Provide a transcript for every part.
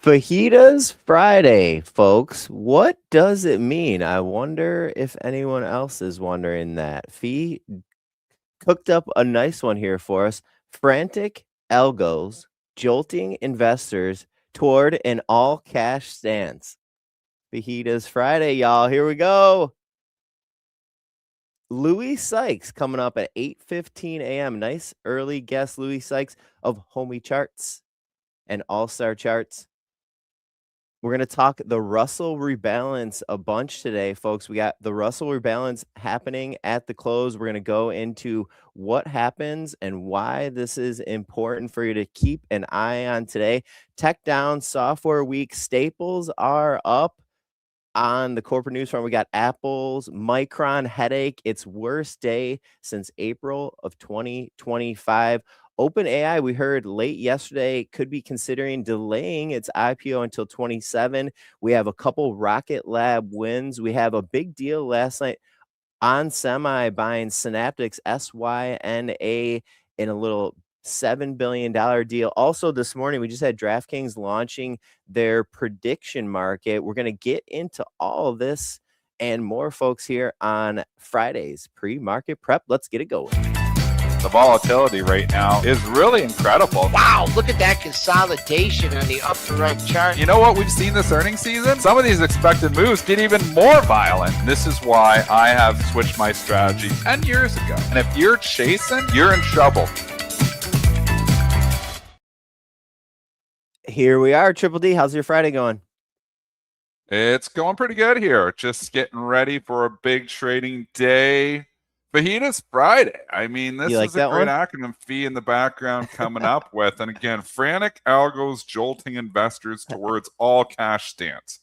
Fajitas Friday, folks. What does it mean? I wonder if anyone else is wondering that. Fee cooked up a nice one here for us. Frantic algos jolting investors toward an all-cash stance. Fajitas Friday, y'all. Here we go. Louis Sykes coming up at 8:15 a.m. Nice early guest, Louis Sykes of Homie Charts and All-Star Charts. We're going to talk the Russell rebalance a bunch today, folks. We got the Russell rebalance happening at the close. We're going to go into what happens and why this is important for you to keep an eye on today. Tech down, software week, staples are up. On the corporate news front, we got Apple's Micron headache, its worst day since April of 2025. OpenAI, we heard late yesterday, could be considering delaying its IPO until 27. We have a couple Rocket Lab wins. We have a big deal last night on Semi buying Synaptics SYNA in a little $7 billion deal. Also this morning, we just had DraftKings launching their prediction market. We're going to get into all of this and more, folks, here on Friday's pre-market prep. Let's get it going. The volatility right now is really incredible. Wow, look at that consolidation on the upper right chart. You know what we've seen this earnings season? Some of these expected moves get even more violent. This is why I have switched my strategy 10 years ago. And if you're chasing, you're in trouble. Here we are, Triple D. How's your Friday going? It's going pretty good here. Just getting ready for a big trading day. Fajitas Friday. I mean, this is a great acronym fee in the background coming up with. And again, frantic algos jolting investors towards all cash stance.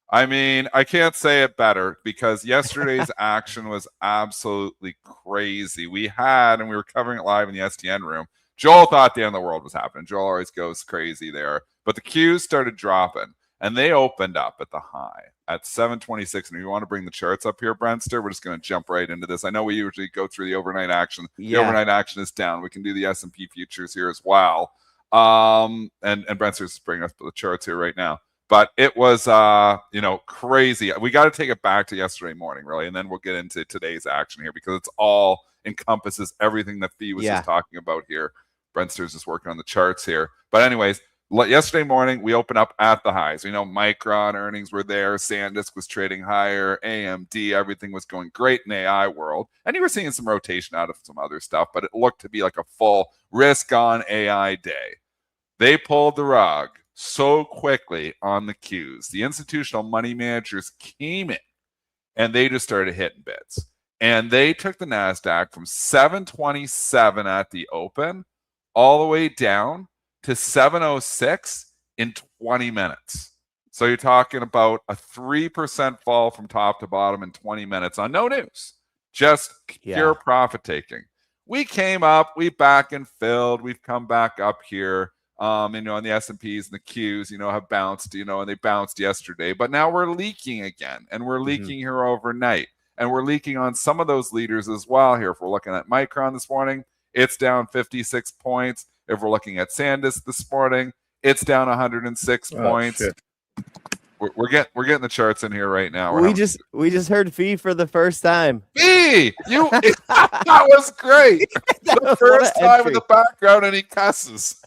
I mean, I can't say it better because yesterday's action was absolutely crazy. We were covering it live in the STN room. Joel thought the end of the world was happening. Joel always goes crazy there. But the Qs started dropping, and they opened up at the high at 726. And if you want to bring the charts up here, Brentster, we're just going to jump right into this. I know we usually go through the overnight action. The overnight action is down. We can do the S&P futures here as well. And Brentster's bringing up the charts here right now. But it was, crazy. We got to take it back to yesterday morning, really, and then we'll get into today's action here because it's all encompasses everything that Fee was just talking about here. Brentster's just working on the charts here. But anyways, yesterday morning, we opened up at the highs. Micron earnings were there. SanDisk was trading higher. AMD, everything was going great in AI world. And you were seeing some rotation out of some other stuff, but it looked to be like a full risk-on AI day. They pulled the rug so quickly on the Qs. The institutional money managers came in, and they just started hitting bids. And they took the NASDAQ from 727 at the open all the way down to 706 in 20 minutes. So you're talking about a 3% fall from top to bottom in 20 minutes on no news, just pure profit taking. We came up, we back and filled, we've come back up here. On the S&Ps and the Qs, have bounced, and they bounced yesterday. But now we're leaking again, and we're leaking here overnight. And we're leaking on some of those leaders as well here. If we're looking at Micron this morning, it's down 56 points. If we're looking at SanDisk this morning, it's down 106 points. Shit. We're getting the charts in here right now. We just heard Fee for the first time. Fee, that was great. The first time in the background, and he cusses.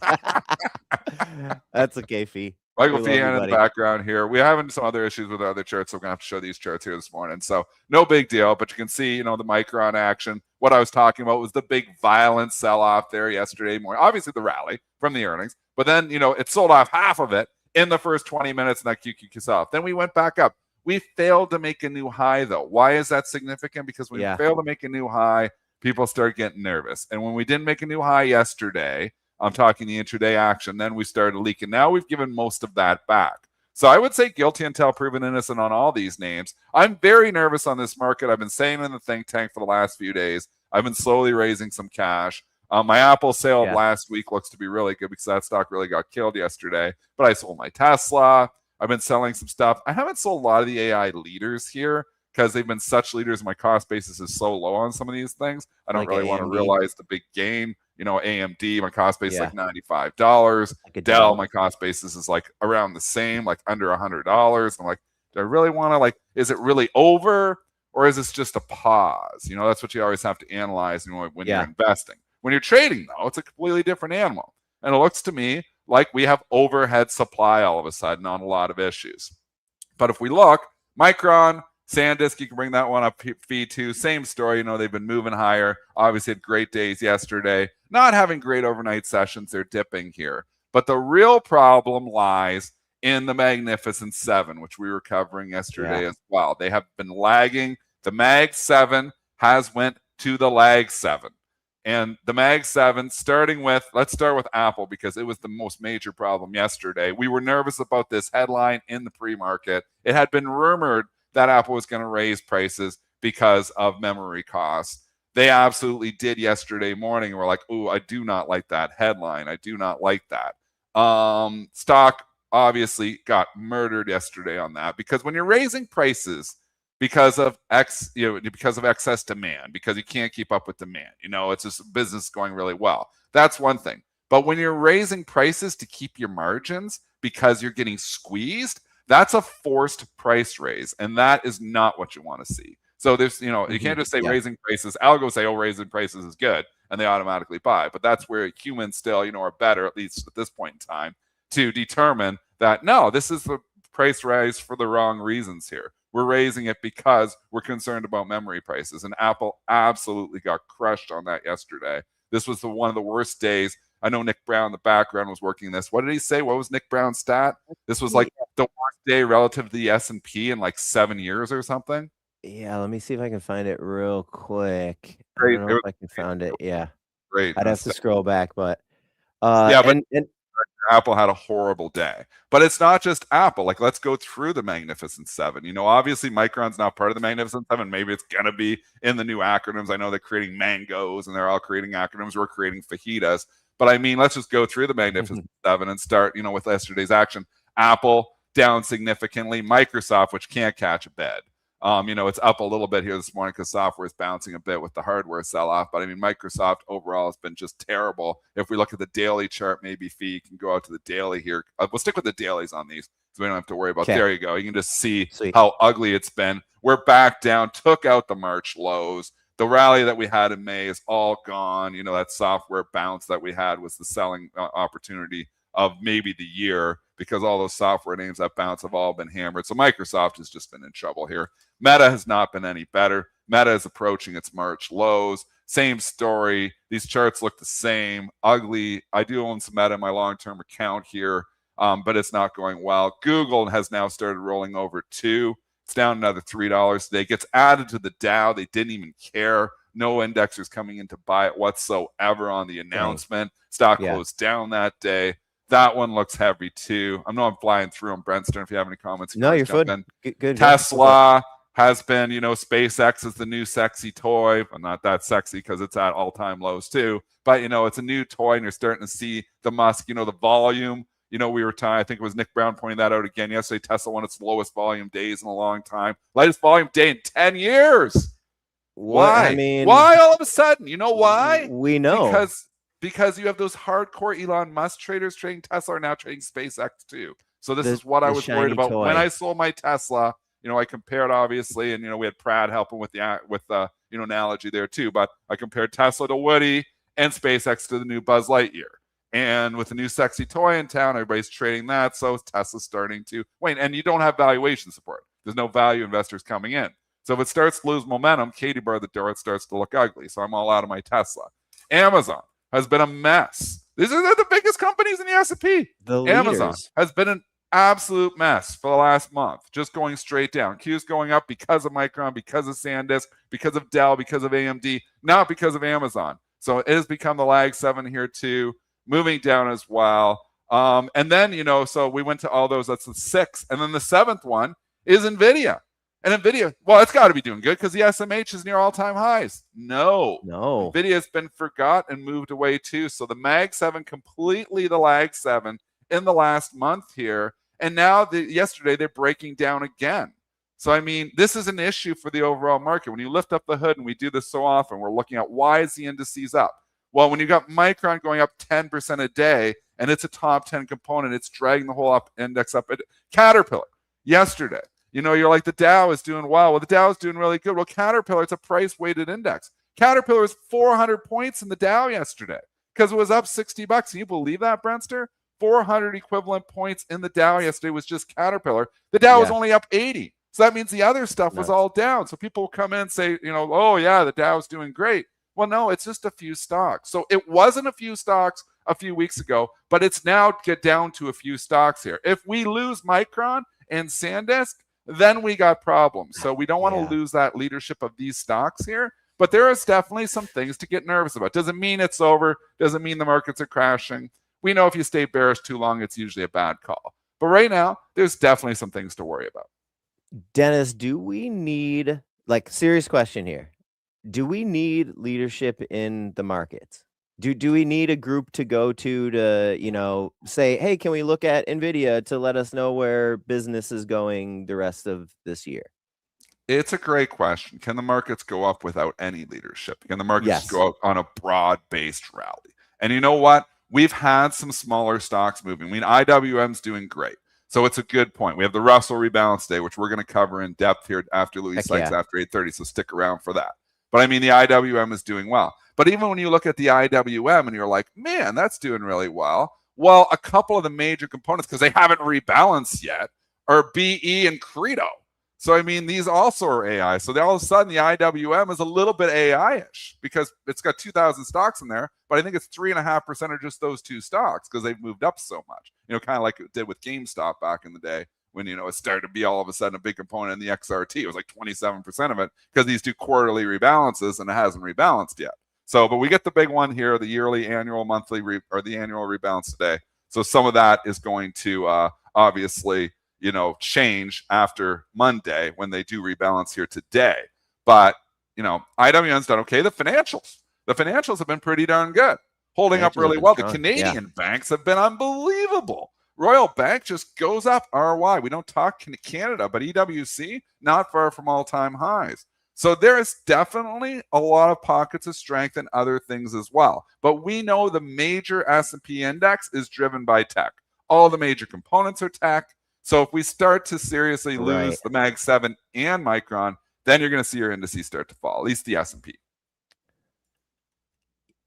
That's okay, Fee. Michael Feehan in the background here. We're having some other issues with our other charts, so we're going to have to show these charts here this morning. So no big deal, but you can see, the Micron action. What I was talking about was the big violent sell-off there yesterday morning. Obviously the rally from the earnings, but then, it sold off half of it in the first 20 minutes and that QQQ sell-off. Then we went back up. We failed to make a new high, though. Why is that significant? Because when you fail to make a new high, people start getting nervous. And when we didn't make a new high yesterday, I'm talking the intraday action, then we started leaking. Now we've given most of that back. So I would say guilty until proven innocent on all these names. I'm very nervous on this market. I've been saying in the think tank for the last few days. I've been slowly raising some cash. My Apple sale of last week looks to be really good because that stock really got killed yesterday. But I sold my Tesla. I've been selling some stuff. I haven't sold a lot of the AI leaders here because they've been such leaders. My cost basis is so low on some of these things. I don't really want to realize the big gain. AMD, my cost base is like $95. Like Dell, my cost basis is like around the same, like under $100. I'm like, do I really want to, like, is it really over, or is this just a pause? That's what you always have to analyze when you're investing. When you're trading, though, it's a completely different animal. And it looks to me like we have overhead supply all of a sudden on a lot of issues. But if we look, Micron, SanDisk, you can bring that one up, feed too. Same story. They've been moving higher. Obviously had great days yesterday. Not having great overnight sessions. They're dipping here. But the real problem lies in the Magnificent Seven, which we were covering yesterday as well. They have been lagging. The Mag 7 has went to the Lag 7. And the Mag 7, let's start with Apple, because it was the most major problem yesterday. We were nervous about this headline in the pre-market. It had been rumored that Apple was going to raise prices because of memory costs. They absolutely did yesterday morning. And we're like, ooh, I do not like that headline. I do not like that. Stock obviously got murdered yesterday on that, because when you're raising prices because of excess demand, because you can't keep up with demand, it's just business going really well. That's one thing. But when you're raising prices to keep your margins because you're getting squeezed, that's a forced price raise, and that is not what you want to see. So there's, you can't just say raising prices. Algos say, oh, raising prices is good, and they automatically buy. But that's where humans still, are better, at least at this point in time, to determine that, no, this is the price rise for the wrong reasons here. We're raising it because we're concerned about memory prices, and Apple absolutely got crushed on that yesterday. This was one of the worst days. I know Nick Brown in the background was working this. What did he say? What was Nick Brown's stat? This was like the worst day relative to the S&P in like 7 years or something. Yeah, let me see if I can find it real quick. Great. I don't know if I can find it. Yeah. Great. I'd have to scroll back, but Apple had a horrible day. But it's not just Apple. Like, let's go through the Magnificent Seven. Obviously Micron's not part of the Magnificent Seven. Maybe it's going to be in the new acronyms. I know they're creating mangoes, and they're all creating acronyms. We're creating fajitas. But I mean, let's just go through the Magnificent Seven and start, with yesterday's action. Apple down significantly. Microsoft, which can't catch a bed. It's up a little bit here this morning because software is bouncing a bit with the hardware sell-off. But I mean, Microsoft overall has been just terrible. If we look at the daily chart, maybe Fee, you can go out to the daily here. We'll stick with the dailies on these, so we don't have to worry about. There you go. You can just see how ugly it's been. We're back down, took out the March lows. The rally that we had in May is all gone. That software bounce that we had was the selling opportunity of maybe the year, because all those software names that bounce have all been hammered. So Microsoft has just been in trouble here. Meta has not been any better. Meta is approaching its March lows. Same story. These charts look the same. Ugly. I do own some Meta in my long-term account here, but it's not going well. Google has now started rolling over too. It's down another $3 today. Gets added to the Dow. They didn't even care. No indexers coming in to buy it whatsoever on the announcement. Stock closed down that day. That one looks heavy too. I know I'm flying through them, Brentstern. If you have any comments, no, you're good. Good. Tesla has been, SpaceX is the new sexy toy. Well, not that sexy because it's at all-time lows too. But it's a new toy, and you're starting to see the Musk. The volume. We were I think it was Nick Brown pointing that out again yesterday. Tesla won its lowest volume days in a long time, lightest volume day in 10 years. Why? Why all of a sudden? You know why? We know because you have those hardcore Elon Musk traders trading Tesla are now trading SpaceX too. So this is what I was worried about when I sold my Tesla. I compared obviously, and we had Pratt helping with the analogy there too. But I compared Tesla to Woody and SpaceX to the new Buzz Lightyear. And with the new sexy toy in town, everybody's trading that. So Tesla's starting to wane, and you don't have valuation support. There's no value investors coming in. So if it starts to lose momentum, Katie bar the door, it starts to look ugly. So I'm all out of my Tesla. Amazon has been a mess. These are the biggest companies in the S&P. Amazon has been an absolute mess for the last month, just going straight down. Q's going up because of Micron, because of SanDisk, because of Dell, because of AMD, not because of Amazon. So it has become the lag 7 here too, moving down as well. And then, so we went to all those. That's the 6th. And then the 7th one is NVIDIA. And NVIDIA, well, it's got to be doing good because the SMH is near all-time highs. No. NVIDIA has been forgot and moved away too. So the Mag 7 completely the lag 7 in the last month here. And now yesterday they're breaking down again. So, I mean, this is an issue for the overall market. When you lift up the hood, and we do this so often, we're looking at why is the indices up? Well, when you got Micron going up 10% a day, and it's a top 10 component, it's dragging the whole index up. Caterpillar yesterday, you're like, the Dow is doing well. Well, the Dow is doing really good. Well, Caterpillar, it's a price-weighted index. Caterpillar was 400 points in the Dow yesterday because it was up $60. Can you believe that, Brentster? 400 equivalent points in the Dow yesterday was just Caterpillar. The Dow was only up 80. So that means the other stuff was all down. So people will come in and say, oh, yeah, the Dow's doing great. Well, no, it's just a few stocks. So it wasn't a few stocks a few weeks ago, but it's now get down to a few stocks here. If we lose Micron and SanDisk, then we got problems. So we don't want to lose that leadership of these stocks here. But there is definitely some things to get nervous about. Doesn't mean it's over. Doesn't mean the markets are crashing. We know if you stay bearish too long, it's usually a bad call. But right now, there's definitely some things to worry about. Dennis, do we need, serious question here. Do we need leadership in the markets? Do we need a group to go to, say, hey, can we look at NVIDIA to let us know where business is going the rest of this year? It's a great question. Can the markets go up without any leadership? Can the markets just go out on a broad-based rally? And you know what? We've had some smaller stocks moving. I mean, IWM's doing great. So it's a good point. We have the Russell rebalance day, which we're going to cover in depth here after Louis Sykes after 8:30. So stick around for that. But I mean, the IWM is doing well. But even when you look at the IWM and you're like, man, that's doing really well. Well, a couple of the major components, because they haven't rebalanced yet, are BE and Credo. So, I mean, these also are AI. So all of a sudden, the IWM is a little bit AI-ish because it's got 2,000 stocks in there, but I think it's 3.5% of just those two stocks because they've moved up so much. Kind of like it did with GameStop back in the day when, it started to be all of a sudden a big component in the XRT. It was like 27% of it because these do quarterly rebalances and it hasn't rebalanced yet. So, but we get the big one here, the yearly, annual, monthly, or the annual rebalance today. So some of that is going to obviously change after Monday when they do rebalance here today. But, IWM's done okay. The financials have been pretty darn good, holding up really well. The Canadian banks have been unbelievable. Royal Bank just goes up RY. We don't talk Canada, but EWC, not far from all-time highs. So there is definitely a lot of pockets of strength and other things as well. But we know the major S&P index is driven by tech. All the major components are tech. So if we start to seriously lose the Mag 7 and Micron, then you're going to see your indices start to fall, at least the S&P.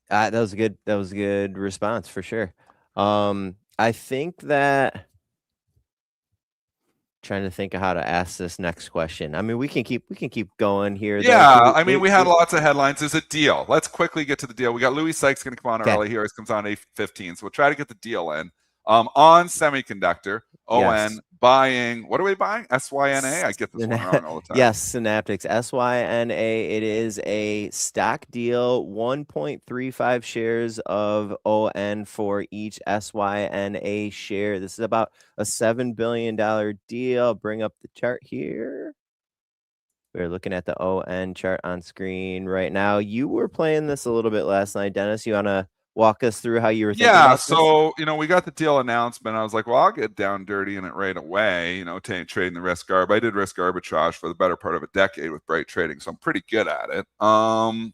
That was good. That was a good response for sure. I think that trying to think of how to ask this next question. I mean, we can keep going here. Yeah, I mean, we had lots of headlines. There's a deal. Let's quickly get to the deal. We got Louis Sykes going to come on early. He always comes on 8:15, so we'll try to get the deal in. On Semiconductor, ON buying, what are we buying? SYNA? I get this one wrong all the time. Yes, Synaptics, SYNA. It is a stock deal, 1.35 shares of ON for each SYNA share. This is about a $7 billion deal. I'll bring up the chart here. We're looking at the ON chart on screen right now. You were playing this a little bit last night, Dennis. You want to walk us through how you were thinking about this? So, we got the deal announcement. I was like, well, I'll get down dirty in it right away, trading the risk arb. I did risk arbitrage for the better part of a decade with Bright Trading, so I'm pretty good at it. ON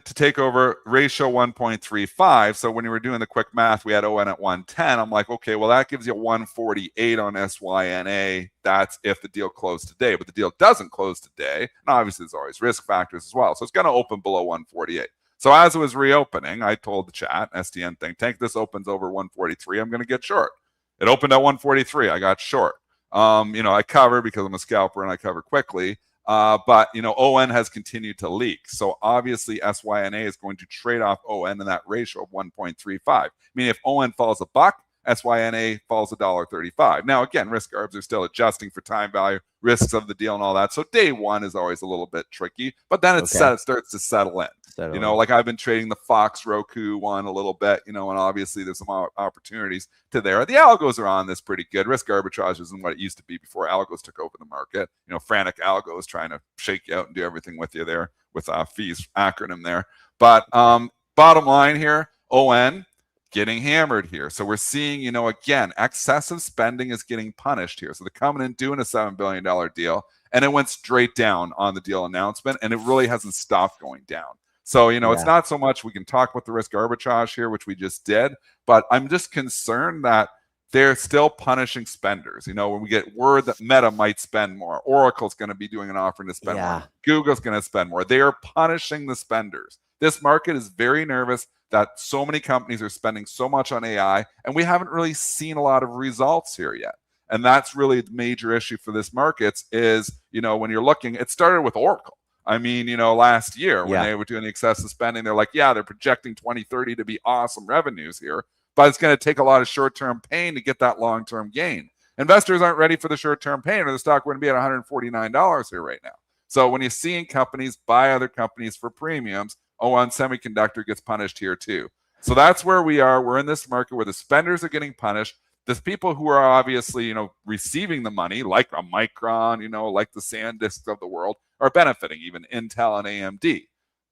to take over ratio 1.35. So when you were doing the quick math, we had ON at 110. I'm like, okay, well, that gives you 148 on SYNA. That's if the deal closed today, but the deal doesn't close today. And obviously, there's always risk factors as well. So it's going to open below 148. So as it was reopening, I told the chat, SDN think tank, this opens over 143. I'm going to get short. It opened at 143. I got short. I cover because I'm a scalper and I cover quickly. But ON has continued to leak. So obviously SYNA is going to trade off ON in that ratio of 1.35. I mean, if ON falls $1, SYNA falls $1.35. Now, again, risk arbs are still adjusting for time value, risks of the deal and all that. So day one is always a little bit tricky, but then it starts to settle in. Like I've been trading the Fox Roku one a little bit, and obviously there's some opportunities to there. The algos are on this pretty good. Risk arbitrage isn't what it used to be before algos took over the market. Frantic algos trying to shake you out and do everything with you there with fees acronym there. But bottom line here, ON getting hammered here. So we're seeing, again, excessive spending is getting punished here. So they're coming in doing a $7 billion deal, and it went straight down on the deal announcement, and it really hasn't stopped going down. So, it's not so much we can talk about the risk arbitrage here, which we just did, but I'm just concerned that they're still punishing spenders. When we get word that Meta might spend more, Oracle's going to be doing an offering to spend more, Google's going to spend more. They are punishing the spenders. This market is very nervous that so many companies are spending so much on AI, and we haven't really seen a lot of results here yet. And that's really the major issue for this market is, when you're looking, it started with Oracle. I mean, last year when they were doing the excessive spending, they're like, they're projecting 2030 to be awesome revenues here, but it's going to take a lot of short-term pain to get that long-term gain. Investors aren't ready for the short-term pain, or the stock wouldn't be at $149 here right now. So when you're seeing companies buy other companies for premiums, on Semiconductor gets punished here too. So that's where we are. We're in this market where the spenders are getting punished. There's people who are obviously, receiving the money, like a Micron, like the SanDisk of the world, are benefiting, even Intel and AMD.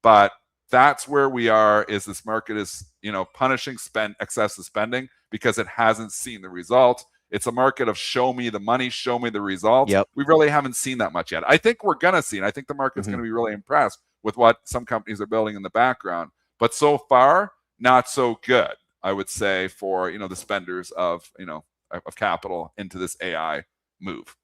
But that's where we are, is this market is, punishing excessive spending because it hasn't seen the result. It's a market of show me the money, show me the results. We really haven't seen that much yet. I think we're going to see it. I think the market's going to be really impressed with what some companies are building in the background. But so far, not so good, I would say, for, the spenders of capital into this AI move.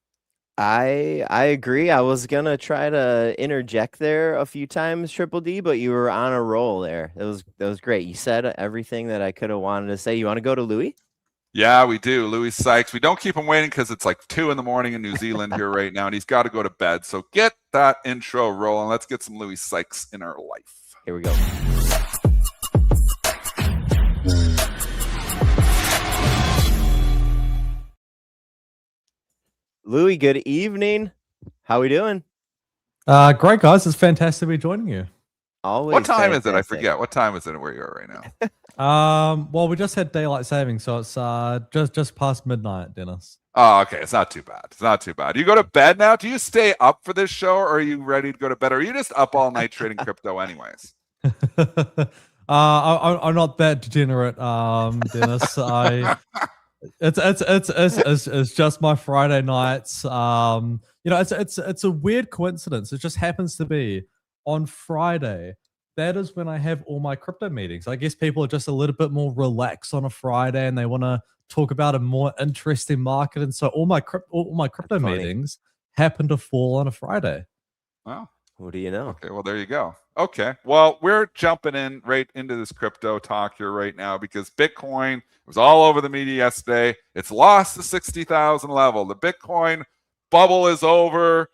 I agree. I was gonna try to interject there a few times, Triple D, but you were on a roll there. That was great. You said everything that I could have wanted to say. You want to go to Louis? Yeah, we do. Louis Sykes. We don't keep him waiting because it's like 2 a.m. in New Zealand here right now, and he's got to go to bed. So get that intro rolling. Let's get some Louis Sykes in our life. Here we go. Louis, good evening. How we doing? Great, guys. It's fantastic to be joining you. Always. What time is it? I forget. What time is it where you are right now? Well, we just had daylight saving, so it's just past midnight, Dennis. Oh, okay. It's not too bad. It's not too bad. You go to bed now? Do you stay up for this show, or are you ready to go to bed? Or are you just up all night trading crypto anyways? I'm not that degenerate, Dennis. It's just my Friday nights. It's a weird coincidence. It just happens to be on Friday. That is when I have all my crypto meetings. I guess people are just a little bit more relaxed on a Friday, and they want to talk about a more interesting market. And so all my crypto meetings happen to fall on a Friday. Wow. What do you know? Okay, well, there you go. Okay, well, we're jumping in right into this crypto talk here right now because Bitcoin was all over the media yesterday. It's lost the 60,000 level. The Bitcoin bubble is over.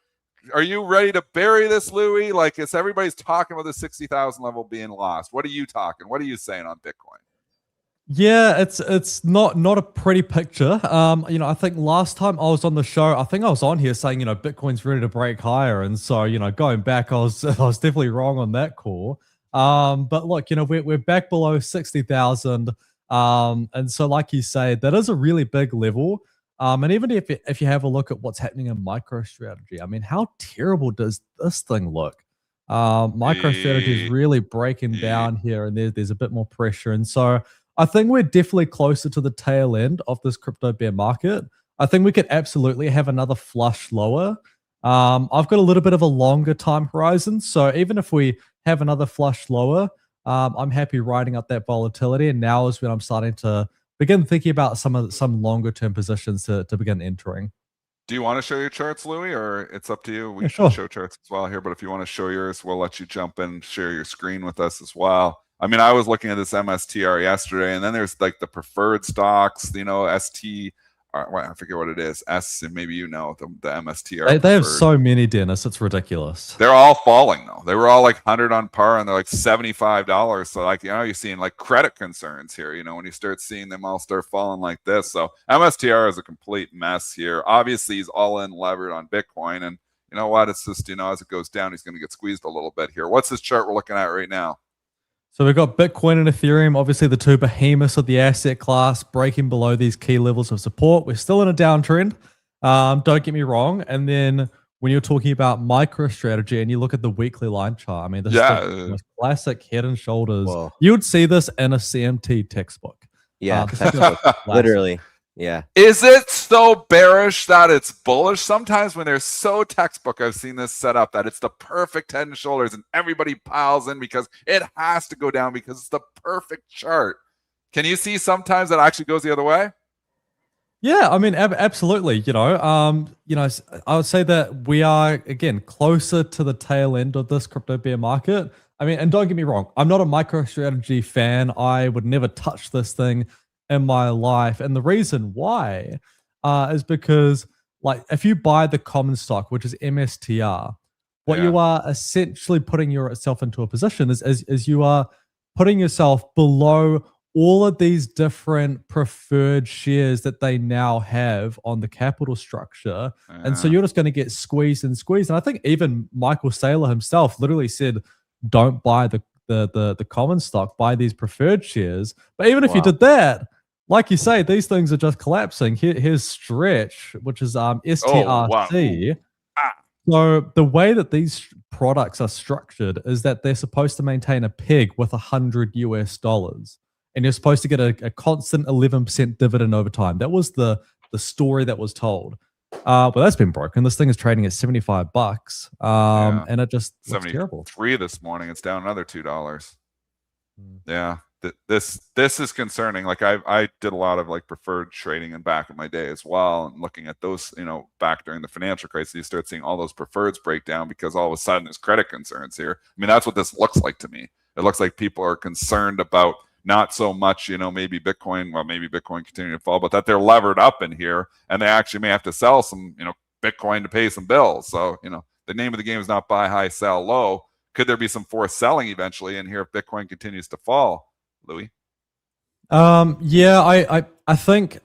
Are you ready to bury this, Louis? Like, it's everybody's talking about the 60,000 level being lost. What are you talking? What are you saying on Bitcoin? Yeah, it's not a pretty picture. I think last time I was on the show, I think I was on here saying, Bitcoin's ready to break higher. And so, going back, I was definitely wrong on that call. But look, we're back below 60,000. And so, like you say, that is a really big level. And even if you have a look at what's happening in MicroStrategy, I mean, how terrible does this thing look? MicroStrategy is really breaking down here, and there's a bit more pressure. And so I think we're definitely closer to the tail end of this crypto bear market. I think we could absolutely have another flush lower. I've got a little bit of a longer time horizon. So even if we have another flush lower, I'm happy riding up that volatility. And now is when I'm starting to begin thinking about some longer term positions to begin entering. Do you want to show your charts, Louis, or it's up to you? We should show charts as well here, but if you want to show yours, we'll let you jump in, share your screen with us as well. I mean, I was looking at this MSTR yesterday, and then there's like the preferred stocks, ST, I forget what it is. Maybe the MSTR. They have so many, Dennis. It's ridiculous. They're all falling though. They were all like 100 on par, and they're like $75. So like, you're seeing like credit concerns here. When you start seeing them all start falling like this. So MSTR is a complete mess here. Obviously, he's all in levered on Bitcoin, and you know what? It's just as it goes down, he's going to get squeezed a little bit here. What's this chart we're looking at right now? So we've got Bitcoin and Ethereum, obviously the two behemoths of the asset class, breaking below these key levels of support. We're still in a downtrend. Don't get me wrong. And then when you're talking about MicroStrategy and you look at the weekly line chart, I mean, this is the most classic head and shoulders. Whoa. You would see this in a CMT textbook. Yeah, literally. Yeah. Is it so bearish that it's bullish? Sometimes when they're so textbook, I've seen this set up that it's the perfect head and shoulders and everybody piles in because it has to go down because it's the perfect chart. Can you see sometimes that actually goes the other way? Yeah, I mean, absolutely. I would say that we are again closer to the tail end of this crypto bear market. I mean, and don't get me wrong, I'm not a MicroStrategy fan. I would never touch this thing in my life, and the reason why is because, like, if you buy the common stock, which is MSTR, what you are essentially putting yourself into a position is you are putting yourself below all of these different preferred shares that they now have on the capital structure. And so you're just going to get squeezed and squeezed. And I think even Michael Saylor himself literally said, don't buy the common stock, buy these preferred shares. But even if you did that, like you say, these things are just collapsing. Here's Stretch, which is STRC. So the way that these products are structured is that they're supposed to maintain a peg with $100 US. And you're supposed to get a constant 11% dividend over time. That was the story that was told. But that's been broken. This thing is trading at $75, and it just looks terrible. 73 this morning. It's down another $2. Yeah, this is concerning. Like I did a lot of like preferred trading in back in my day as well, and looking at those, back during the financial crisis, you start seeing all those preferreds break down because all of a sudden there's credit concerns here. I mean, that's what this looks like to me. It looks like people are concerned about not so much, maybe Bitcoin, well, maybe Bitcoin continuing to fall, but that they're levered up in here and they actually may have to sell some, Bitcoin to pay some bills. So, the name of the game is not buy high, sell low. Could there be some forced selling eventually in here if Bitcoin continues to fall, Louis? Yeah, I think,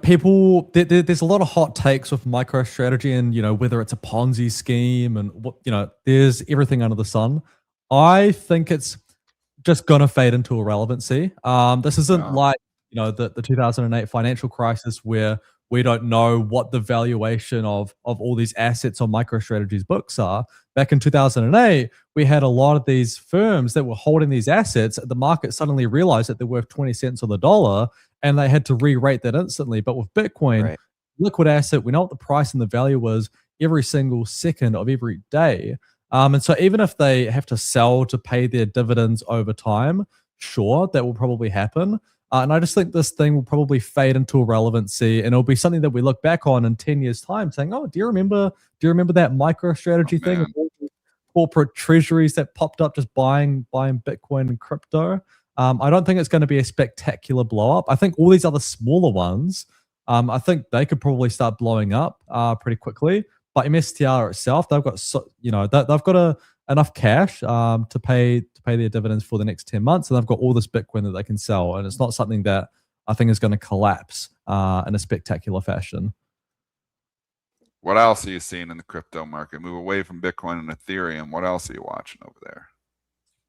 people, there's a lot of hot takes with MicroStrategy and, whether it's a Ponzi scheme and what, there's everything under the sun. I think it's just gonna fade into irrelevancy. This isn't like the 2008 financial crisis where we don't know what the valuation of all these assets on MicroStrategy's books are. Back in 2008, we had a lot of these firms that were holding these assets. The market suddenly realized that they're worth 20 cents on the dollar, and they had to re-rate that instantly. But with Bitcoin, liquid asset, we know what the price and the value was every single second of every day. And so even if they have to sell to pay their dividends over time, sure, that will probably happen. And I just think this thing will probably fade into irrelevancy, and it'll be something that we look back on in 10 years' time saying, oh, do you remember that MicroStrategy thing? Corporate treasuries that popped up just buying Bitcoin and crypto. I don't think it's going to be a spectacular blow up. I think all these other smaller ones, I think they could probably start blowing up pretty quickly. But MSTR itself, they've got they've got enough cash to pay their dividends for the next 10 months, and they've got all this Bitcoin that they can sell, and it's not something that I think is going to collapse in a spectacular fashion. What else are you seeing in the crypto market? Move away from Bitcoin and Ethereum. What else are you watching over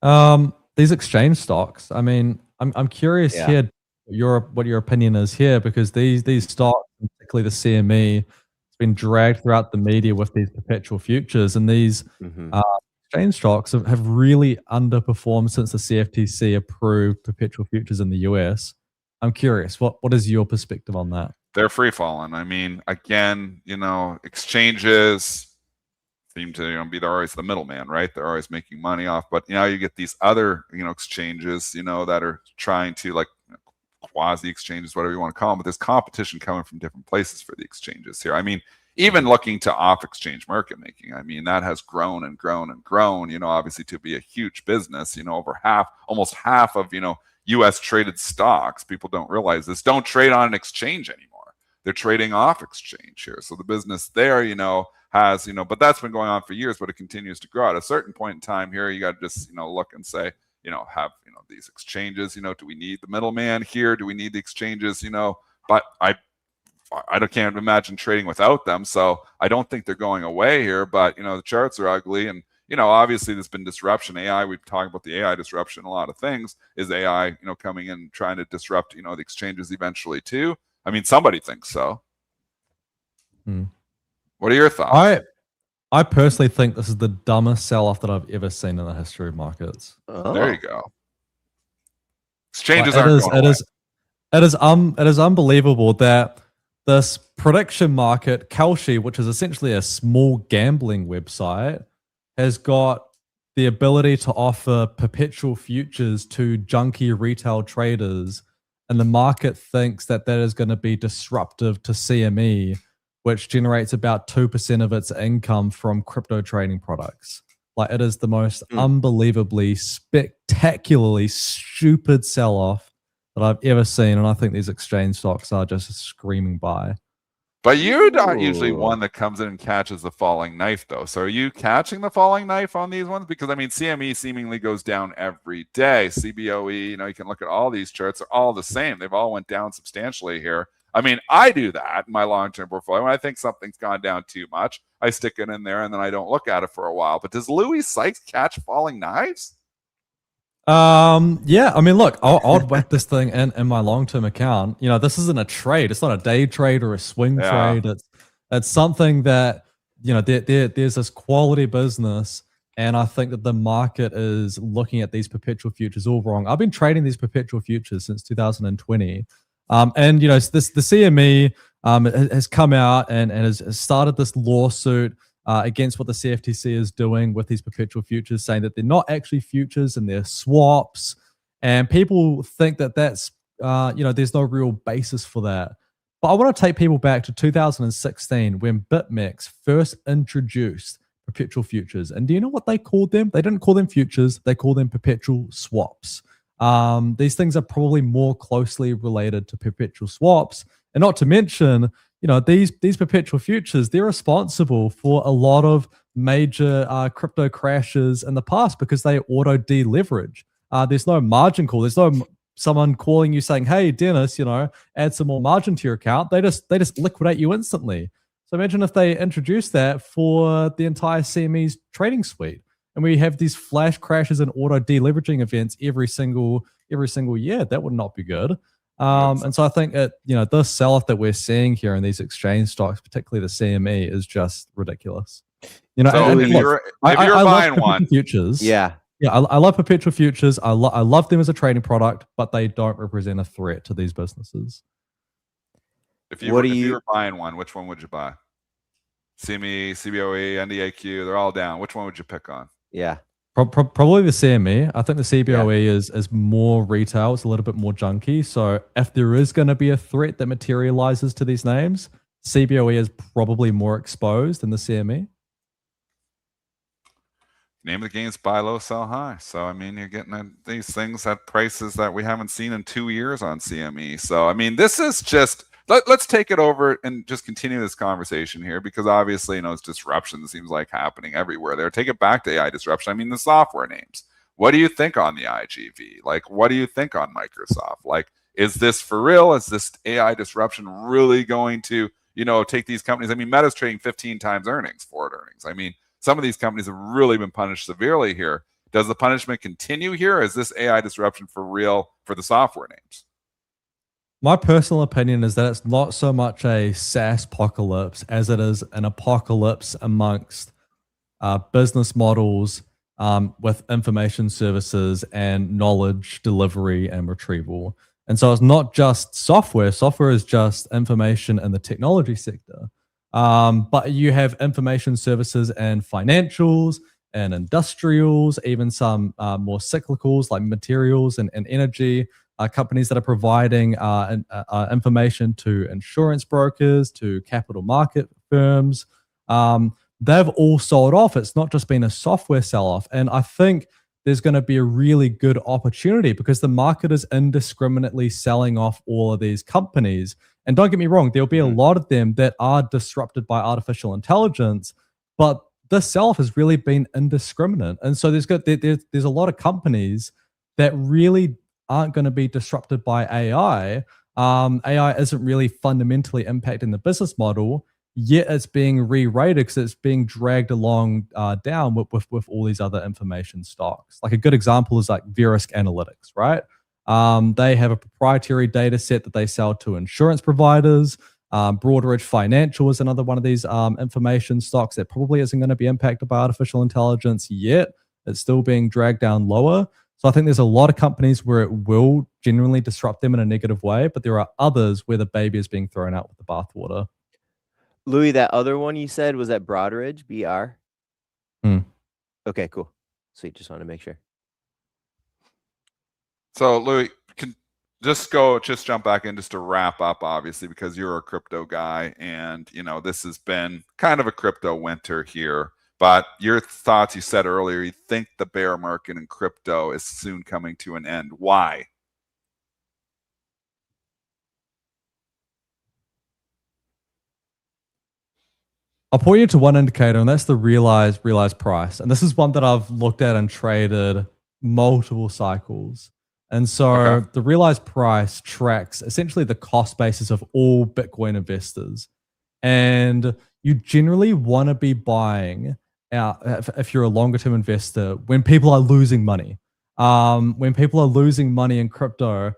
there? These exchange stocks. I mean, I'm curious here what your opinion is here, because these stocks, particularly the CME, been dragged throughout the media with these perpetual futures, and these exchange stocks have really underperformed since the CFTC approved perpetual futures in the US. I'm curious, what is your perspective on that? They're free falling. I mean, again, exchanges seem to be always the middleman, right? They're always making money off, but now you get these other exchanges that are trying to, like, quasi exchanges, whatever you want to call them, but there's competition coming from different places for the exchanges here. I mean, even looking to off exchange market making, I mean, that has grown and grown and grown, obviously to be a huge business, over almost half of, US traded stocks, people don't realize this, don't trade on an exchange anymore. They're trading off exchange here. So the business there, has, but that's been going on for years, but it continues to grow. At a certain point in time here, you got to just, look and say, have, these exchanges, do we need the middleman here? Do we need the exchanges? But I can't imagine trading without them. So I don't think they're going away here, but, the charts are ugly. And, obviously there's been disruption. AI, we've talked about the AI disruption, a lot of things. Is AI, coming in trying to disrupt, the exchanges eventually too? I mean, somebody thinks so. What are your thoughts? I personally think this is the dumbest sell-off that I've ever seen in the history of markets. There you go. Exchanges aren't going away. It is unbelievable that this prediction market, Kalshi, which is essentially a small gambling website, has got the ability to offer perpetual futures to junky retail traders. And the market thinks that that is going to be disruptive to CME, which generates about 2% of its income from crypto trading products. Like, it is the most unbelievably, spectacularly stupid sell-off that I've ever seen. And I think these exchange stocks are just screaming buy. But you're not usually one that comes in and catches the falling knife, though. So are you catching the falling knife on these ones? Because, I mean, CME seemingly goes down every day. CBOE, you know, you can look at all these charts. They're all the same. They've all went down substantially here. I mean, I do that in my long-term portfolio. When I think something's gone down too much, I stick it in there, and then I don't look at it for a while. But does Louis Sykes catch falling knives? Yeah, I mean, look, I'll whack this thing in my long-term account. You know, this isn't a trade. It's not a day trade or a swing trade. It's something that, you know, there's this quality business, and I think that the market is looking at these perpetual futures all wrong. I've been trading these perpetual futures since 2020. And, you know, the CME has come out and has started this lawsuit against what the CFTC is doing with these perpetual futures, saying that they're not actually futures and they're swaps. And people think that that's, you know, there's no real basis for that. But I want to take people back to 2016 when BitMEX first introduced perpetual futures. And do you know what they called them? They didn't call them futures. They called them perpetual swaps. These things are probably more closely related to perpetual swaps. And not to mention, you know, these perpetual futures, they're responsible for a lot of major crypto crashes in the past because they auto deleverage. There's no margin call. There's no someone calling you saying, "Hey, Dennis, you know, add some more margin to your account." They just liquidate you instantly. So imagine if they introduced that for the entire CME's trading suite, and we have these flash crashes and auto deleveraging events every single year. That would not be good. And so I think you know, this sell-off that we're seeing here in these exchange stocks, particularly the CME, is just ridiculous. You know, so if you're buying one, futures, I love perpetual futures. I love them as a trading product, but they don't represent a threat to these businesses. If you were buying one, which one would you buy? CME, CBOE, NDAQ, they're all down. Which one would you pick on? Yeah. Probably the CME. I think the CBOE is more retail. It's a little bit more junky. So if there is going to be a threat that materializes to these names, CBOE is probably more exposed than the CME. Name of the game is buy low, sell high. So, I mean, you're getting these things at prices that we haven't seen in 2 years on CME. So, I mean, this is just... Let's take it over and just continue this conversation here, because obviously, you know, it's disruption seems like happening everywhere there. Take it back to AI disruption. I mean, the software names. What do you think on the IGV? Like, what do you think on Microsoft? Like, is this for real? Is this AI disruption really going to, you know, take these companies? I mean, Meta's trading 15 times earnings, forward earnings. I mean, some of these companies have really been punished severely here. Does the punishment continue here? Or is this AI disruption for real for the software names? My personal opinion is that it's not so much a SaaS apocalypse as it is an apocalypse amongst business models with information services and knowledge delivery and retrieval. And so it's not just software. Software is just information in the technology sector. But you have information services and financials and industrials, even some more cyclicals like materials and energy. Companies that are providing information to insurance brokers, to capital market firms. They've all sold off. It's not just been a software sell-off. And I think there's going to be a really good opportunity because the market is indiscriminately selling off all of these companies. And don't get me wrong, there'll be a lot of them that are disrupted by artificial intelligence, but this sell-off has really been indiscriminate. And so there's a lot of companies that really aren't going to be disrupted by AI. AI isn't really fundamentally impacting the business model, yet it's being re-rated because it's being dragged along down with all these other information stocks. Like a good example is like Verisk Analytics, right? They have a proprietary data set that they sell to insurance providers. Broadridge Financial is another one of these information stocks that probably isn't going to be impacted by artificial intelligence yet. It's still being dragged down lower. So I think there's a lot of companies where it will genuinely disrupt them in a negative way, but there are others where the baby is being thrown out with the bathwater. Louis, that other one you said was at Broadridge, BR? Okay, cool. Sweet. Just wanted to make sure. So Louis, can just jump back in just to wrap up, obviously, because you're a crypto guy, and this has been kind of a crypto winter here. But your thoughts, you said earlier, you think the bear market in crypto is soon coming to an end. Why? I'll point you to one indicator, and that's the realized price. And this is one that I've looked at and traded multiple cycles. And so the realized price tracks essentially the cost basis of all Bitcoin investors. And you generally want to be buying out if you're a longer term investor when people are losing money. When people are losing money in crypto,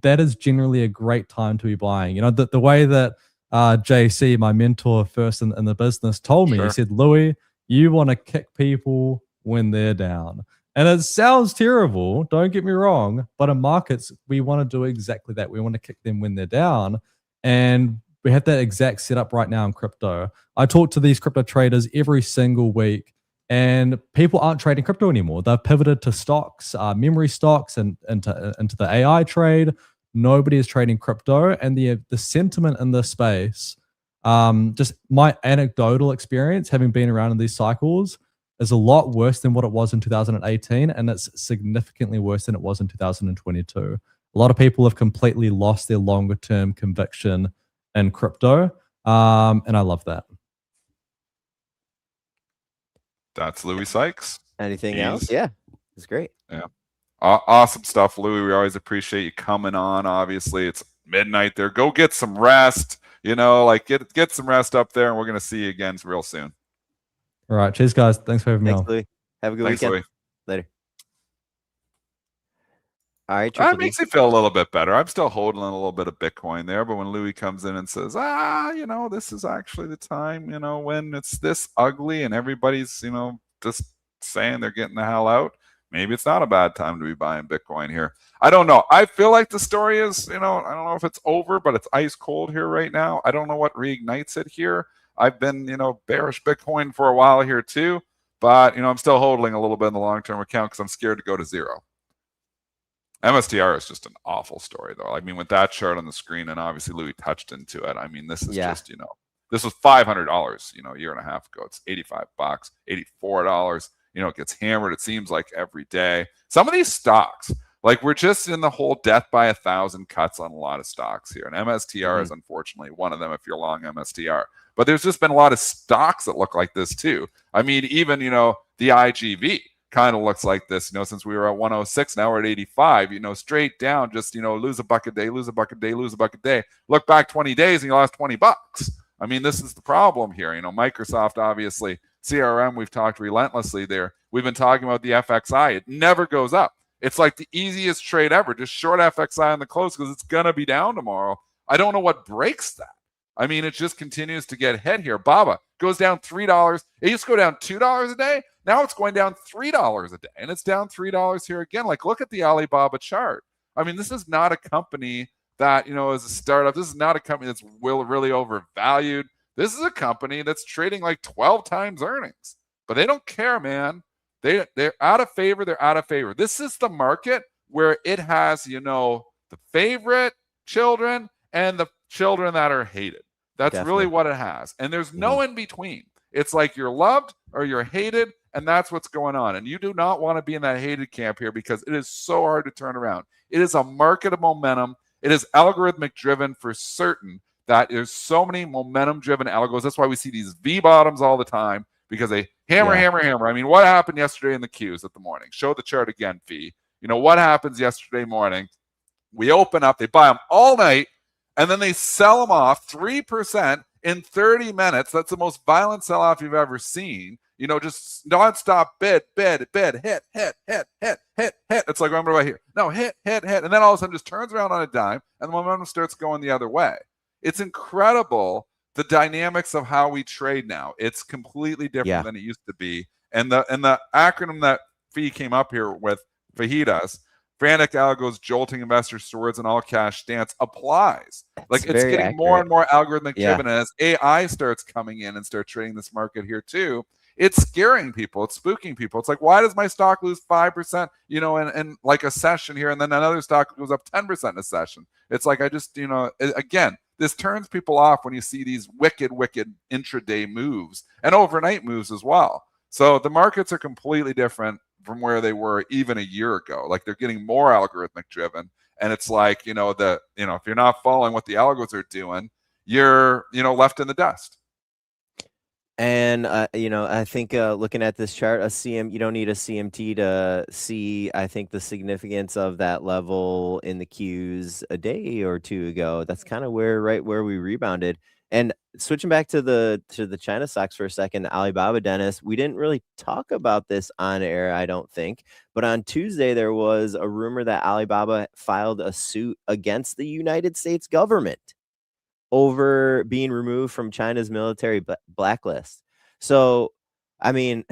that is generally a great time to be buying. The way that JC, my mentor first in the business, told me, he said, Louis, you want to kick people when they're down. And it sounds terrible, don't get me wrong, but in markets, we want to do exactly that. We want to kick them when they're down. And we have that exact setup right now in crypto. I talk to these crypto traders every single week, and people aren't trading crypto anymore. They've pivoted to stocks, memory stocks, and into the AI trade. Nobody is trading crypto, and the sentiment in this space, just my anecdotal experience having been around in these cycles, is a lot worse than what it was in 2018, and it's significantly worse than it was in 2022. A lot of people have completely lost their longer term conviction in crypto, and I love that. That's Louis Sykes. Anything else? Yeah, it's great. Yeah. Awesome stuff, Louis. We always appreciate you coming on. Obviously, it's midnight there. Go get some rest. Get some rest up there, and we're going to see you again real soon. All right. Cheers, guys. Thanks for having me on. Louis. Have a good weekend. Louis. Later. All right. That makes me feel a little bit better. I'm still holding a little bit of Bitcoin there, but when Louis comes in and says, this is actually the time, when it's this ugly and everybody's, just saying they're getting the hell out, maybe it's not a bad time to be buying Bitcoin here. I don't know. I feel like the story is, I don't know if it's over, but it's ice cold here right now. I don't know what reignites it here. I've been, bearish Bitcoin for a while here too, but, I'm still holding a little bit in the long-term account because I'm scared to go to zero. MSTR is just an awful story, though. I mean, with that chart on the screen, and obviously Louis touched into it. I mean, this is just, this was $500, a year and a half ago. It's $85, $84. It gets hammered, it seems like, every day. Some of these stocks, we're just in the whole death by 1,000 cuts on a lot of stocks here. And MSTR is unfortunately one of them if you're long MSTR. But there's just been a lot of stocks that look like this too. I mean, even, the IGV kind of looks like this, since we were at 106, now we're at 85, straight down, just, lose a buck a day, lose a buck a day, lose a buck a day. Look back 20 days and you lost $20. I mean, this is the problem here. Microsoft, obviously, CRM, we've talked relentlessly there. We've been talking about the FXI. It never goes up. It's like the easiest trade ever. Just short FXI on the close because it's going to be down tomorrow. I don't know what breaks that. I mean, it just continues to get hit here. BABA goes down $3. It used to go down $2 a day. Now it's going down $3 a day. And it's down $3 here again. Look at the Alibaba chart. I mean, this is not a company that, is a startup. This is not a company that's really overvalued. This is a company that's trading 12 times earnings. But they don't care, man. They're out of favor. They're out of favor. This is the market where it has, the favorite children and the children that are hated. That's really what it has. And there's no in between. It's like you're loved or you're hated, and that's what's going on. And you do not want to be in that hated camp here because it is so hard to turn around. It is a market of momentum. It is algorithmic driven for certain. That there's so many momentum driven algos. That's why we see these V bottoms all the time because they hammer. I mean, what happened yesterday in the Qs at the morning? Show the chart again, Fee. What happens yesterday morning? We open up, they buy them all night, and then they sell them off 3% in 30 minutes. That's the most violent sell-off you've ever seen. Just nonstop bid, hit. It's like, remember right here. No, hit. And then all of a sudden just turns around on a dime, and the momentum starts going the other way. It's incredible, the dynamics of how we trade now. It's completely different than it used to be. And the acronym that Fee came up here with, fajitas. Frantic algos jolting investors towards an all-cash stance applies. Like, it's getting accurate. more and more algorithmic driven. And as AI starts coming in and start trading this market here too, it's scaring people. It's spooking people. It's like, why does my stock lose 5%, in like a session here, and then another stock goes up 10% in a session? It's like, I just, again, this turns people off when you see these wicked intraday moves and overnight moves as well. So the markets are completely different from where they were even a year ago. Like, they're getting more algorithmic driven, and it's like, if you're not following what the algos are doing, you're left in the dust. And I think looking at this chart, you don't need a CMT to see, I think, the significance of that level in the Qs a day or two ago. That's kind of right where we rebounded. And switching back to the China stocks for a second, Alibaba, Dennis, we didn't really talk about this on air, I don't think. But on Tuesday, there was a rumor that Alibaba filed a suit against the United States government over being removed from China's military blacklist. So, I mean,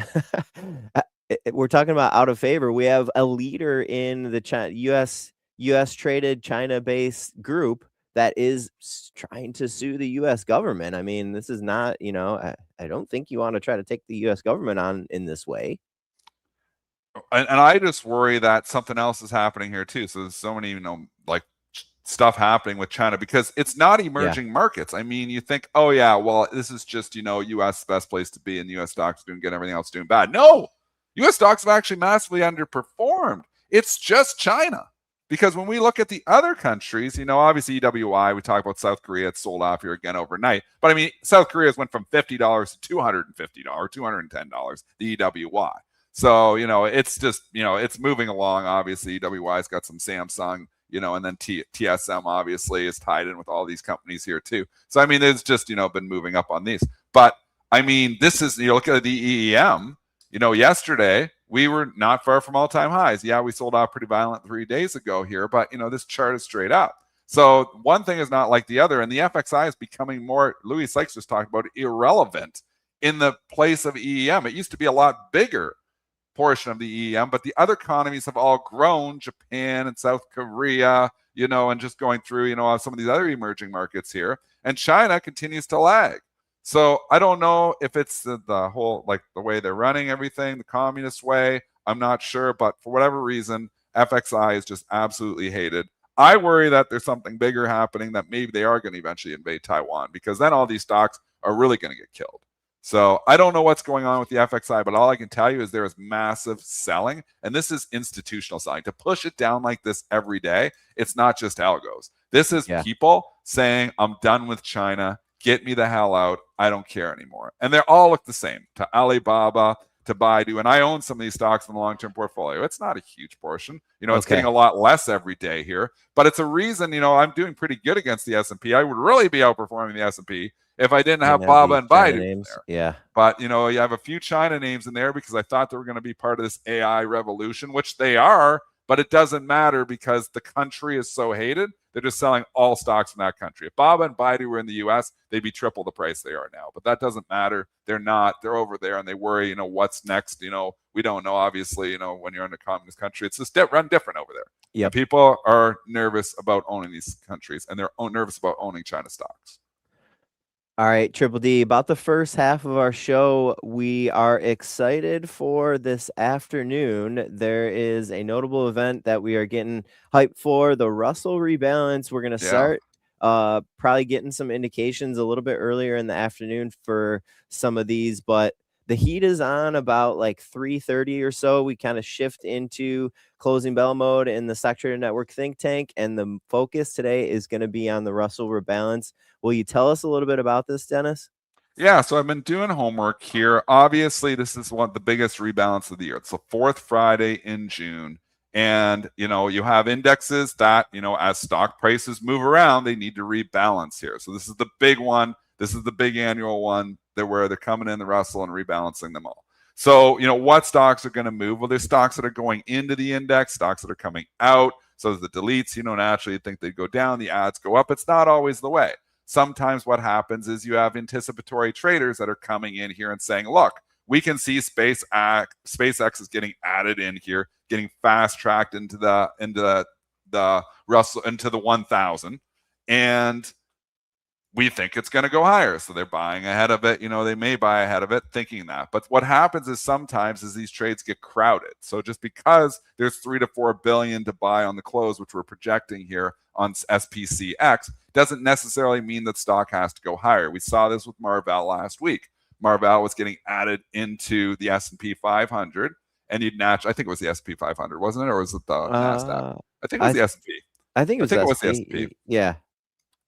we're talking about out of favor. We have a leader in the U.S. traded China-based group that is trying to sue the U.S. government. I mean, this is not, I don't think you want to try to take the U.S. government on in this way. And I just worry that something else is happening here too. So there's so many, like, stuff happening with China, because it's not emerging markets. I mean, you think, oh yeah, well, this is just, U.S. best place to be, and U.S. stocks doing good, everything else doing bad. No, U.S. stocks have actually massively underperformed. It's just China. Because when we look at the other countries, obviously EWI, we talk about South Korea, it's sold off here again overnight. But I mean, South Korea's went from $50 to $250, $210, the EWI. So, it's just, it's moving along. Obviously, EWI's got some Samsung, and then TSM obviously is tied in with all these companies here too. So, I mean, there's just, been moving up on these. But, I mean, this is, look at the EEM, yesterday, we were not far from all-time highs. Yeah, we sold out pretty violent 3 days ago here, but, this chart is straight up. So one thing is not like the other, and the FXI is becoming more, Louis Sykes just talked about, irrelevant in the place of EEM. It used to be a lot bigger portion of the EEM, but the other economies have all grown, Japan and South Korea, and just going through, some of these other emerging markets here, and China continues to lag. So I don't know if it's the whole, like, the way they're running everything, the communist way. I'm not sure, but for whatever reason, FXI is just absolutely hated. I worry that there's something bigger happening, that maybe they are going to eventually invade Taiwan, because then all these stocks are really going to get killed. So I don't know what's going on with the FXI, but all I can tell you is there is massive selling, and this is institutional selling. To push it down like this every day, it's not just algos. This is people saying, I'm done with China. Get me the hell out. I don't care anymore. And they all look the same, to Alibaba, to Baidu. And I own some of these stocks in the long-term portfolio. It's not a huge portion. It's getting a lot less every day here. But it's a reason, I'm doing pretty good against the S&P. I would really be outperforming the S&P if I didn't have Baba and Baidu in there. Yeah. But, you have a few China names in there because I thought they were going to be part of this AI revolution, which they are. But it doesn't matter because the country is so hated. They're just selling all stocks in that country. If Baba and Baidu were in the U.S., they'd be triple the price they are now. But that doesn't matter. They're not. They're over there, and they worry, what's next. We don't know, obviously, when you're in a communist country. It's just run different over there. Yeah. People are nervous about owning these countries, and they're nervous about owning China stocks. All right, Triple D, about the first half of our show, we are excited for this afternoon. There is a notable event that we are getting hyped for, the Russell rebalance. We're going to start probably getting some indications a little bit earlier in the afternoon for some of these, but the heat is on about like 3:30 or so. We kind of shift into closing bell mode in the Stock Trader Network think tank, and the focus today is going to be on the Russell rebalance. Will you tell us a little bit about this, Dennis? Yeah, so I've been doing homework here. Obviously, this is one of the biggest rebalance of the year. It's the fourth Friday in June. And, you have indexes that, as stock prices move around, they need to rebalance here. So this is the big one. This is the big annual one where they're coming in the Russell and rebalancing them all. So, what stocks are going to move? Well, there's stocks that are going into the index, stocks that are coming out. So the deletes, naturally you'd think they'd go down, the ads go up. It's not always the way. Sometimes what happens is you have anticipatory traders that are coming in here and saying, look, we can see SpaceX is getting added in here, getting fast tracked into the Russell, into the 1,000, and we think it's going to go higher. So they're buying ahead of it. They may buy ahead of it thinking that. But what happens is sometimes these trades get crowded. So just because there's 3 to 4 billion to buy on the close, which we're projecting here on SPCX, doesn't necessarily mean that stock has to go higher. We saw this with Marvell last week. Marvell was getting added into the S&P 500, and I think it was the S&P 500, wasn't it? Or was it the NASDAQ? I think it was the S&P. I think it was the S&P. Yeah.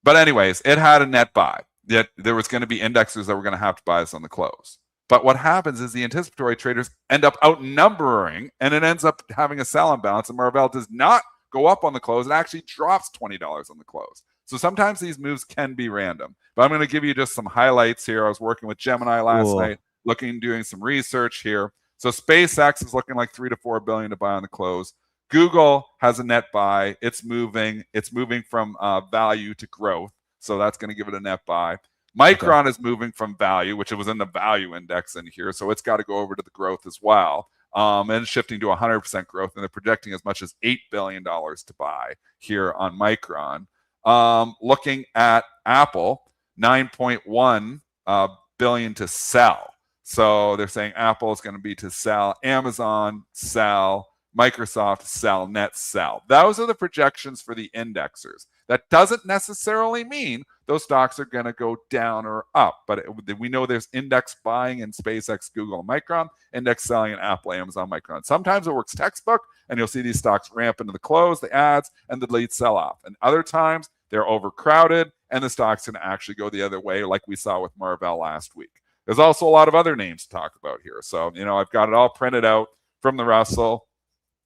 But anyways, it had a net buy. Yet there was going to be indexers that were going to have to buy this on the close. But what happens is the anticipatory traders end up outnumbering, and it ends up having a sell imbalance, and Marvell does not go up on the close. It actually drops $20 on the close. So sometimes these moves can be random. But I'm going to give you just some highlights here. I was working with Gemini last night, doing some research here. So SpaceX is looking like 3 to 4 billion to buy on the close. Google has a net buy. It's moving from value to growth. So that's going to give it a net buy. Micron is moving from value, which it was in the value index in here. So it's got to go over to the growth as well. And shifting to 100% growth. And they're projecting as much as $8 billion to buy here on Micron. Looking at Apple, 9.1 billion to sell. So they're saying Apple is going to be to sell. Amazon, sell. Microsoft, sell. Net, sell. Those are the projections for the indexers. That doesn't necessarily mean those stocks are going to go down or up, but we know there's index buying in SpaceX, Google, and Micron, index selling in Apple, Amazon, Micron. Sometimes it works textbook, and you'll see these stocks ramp into the close, the ads, and the lead sell off. And other times they're overcrowded, and the stock's going to actually go the other way, like we saw with Marvell last week. There's also a lot of other names to talk about here. So, I've got it all printed out from the Russell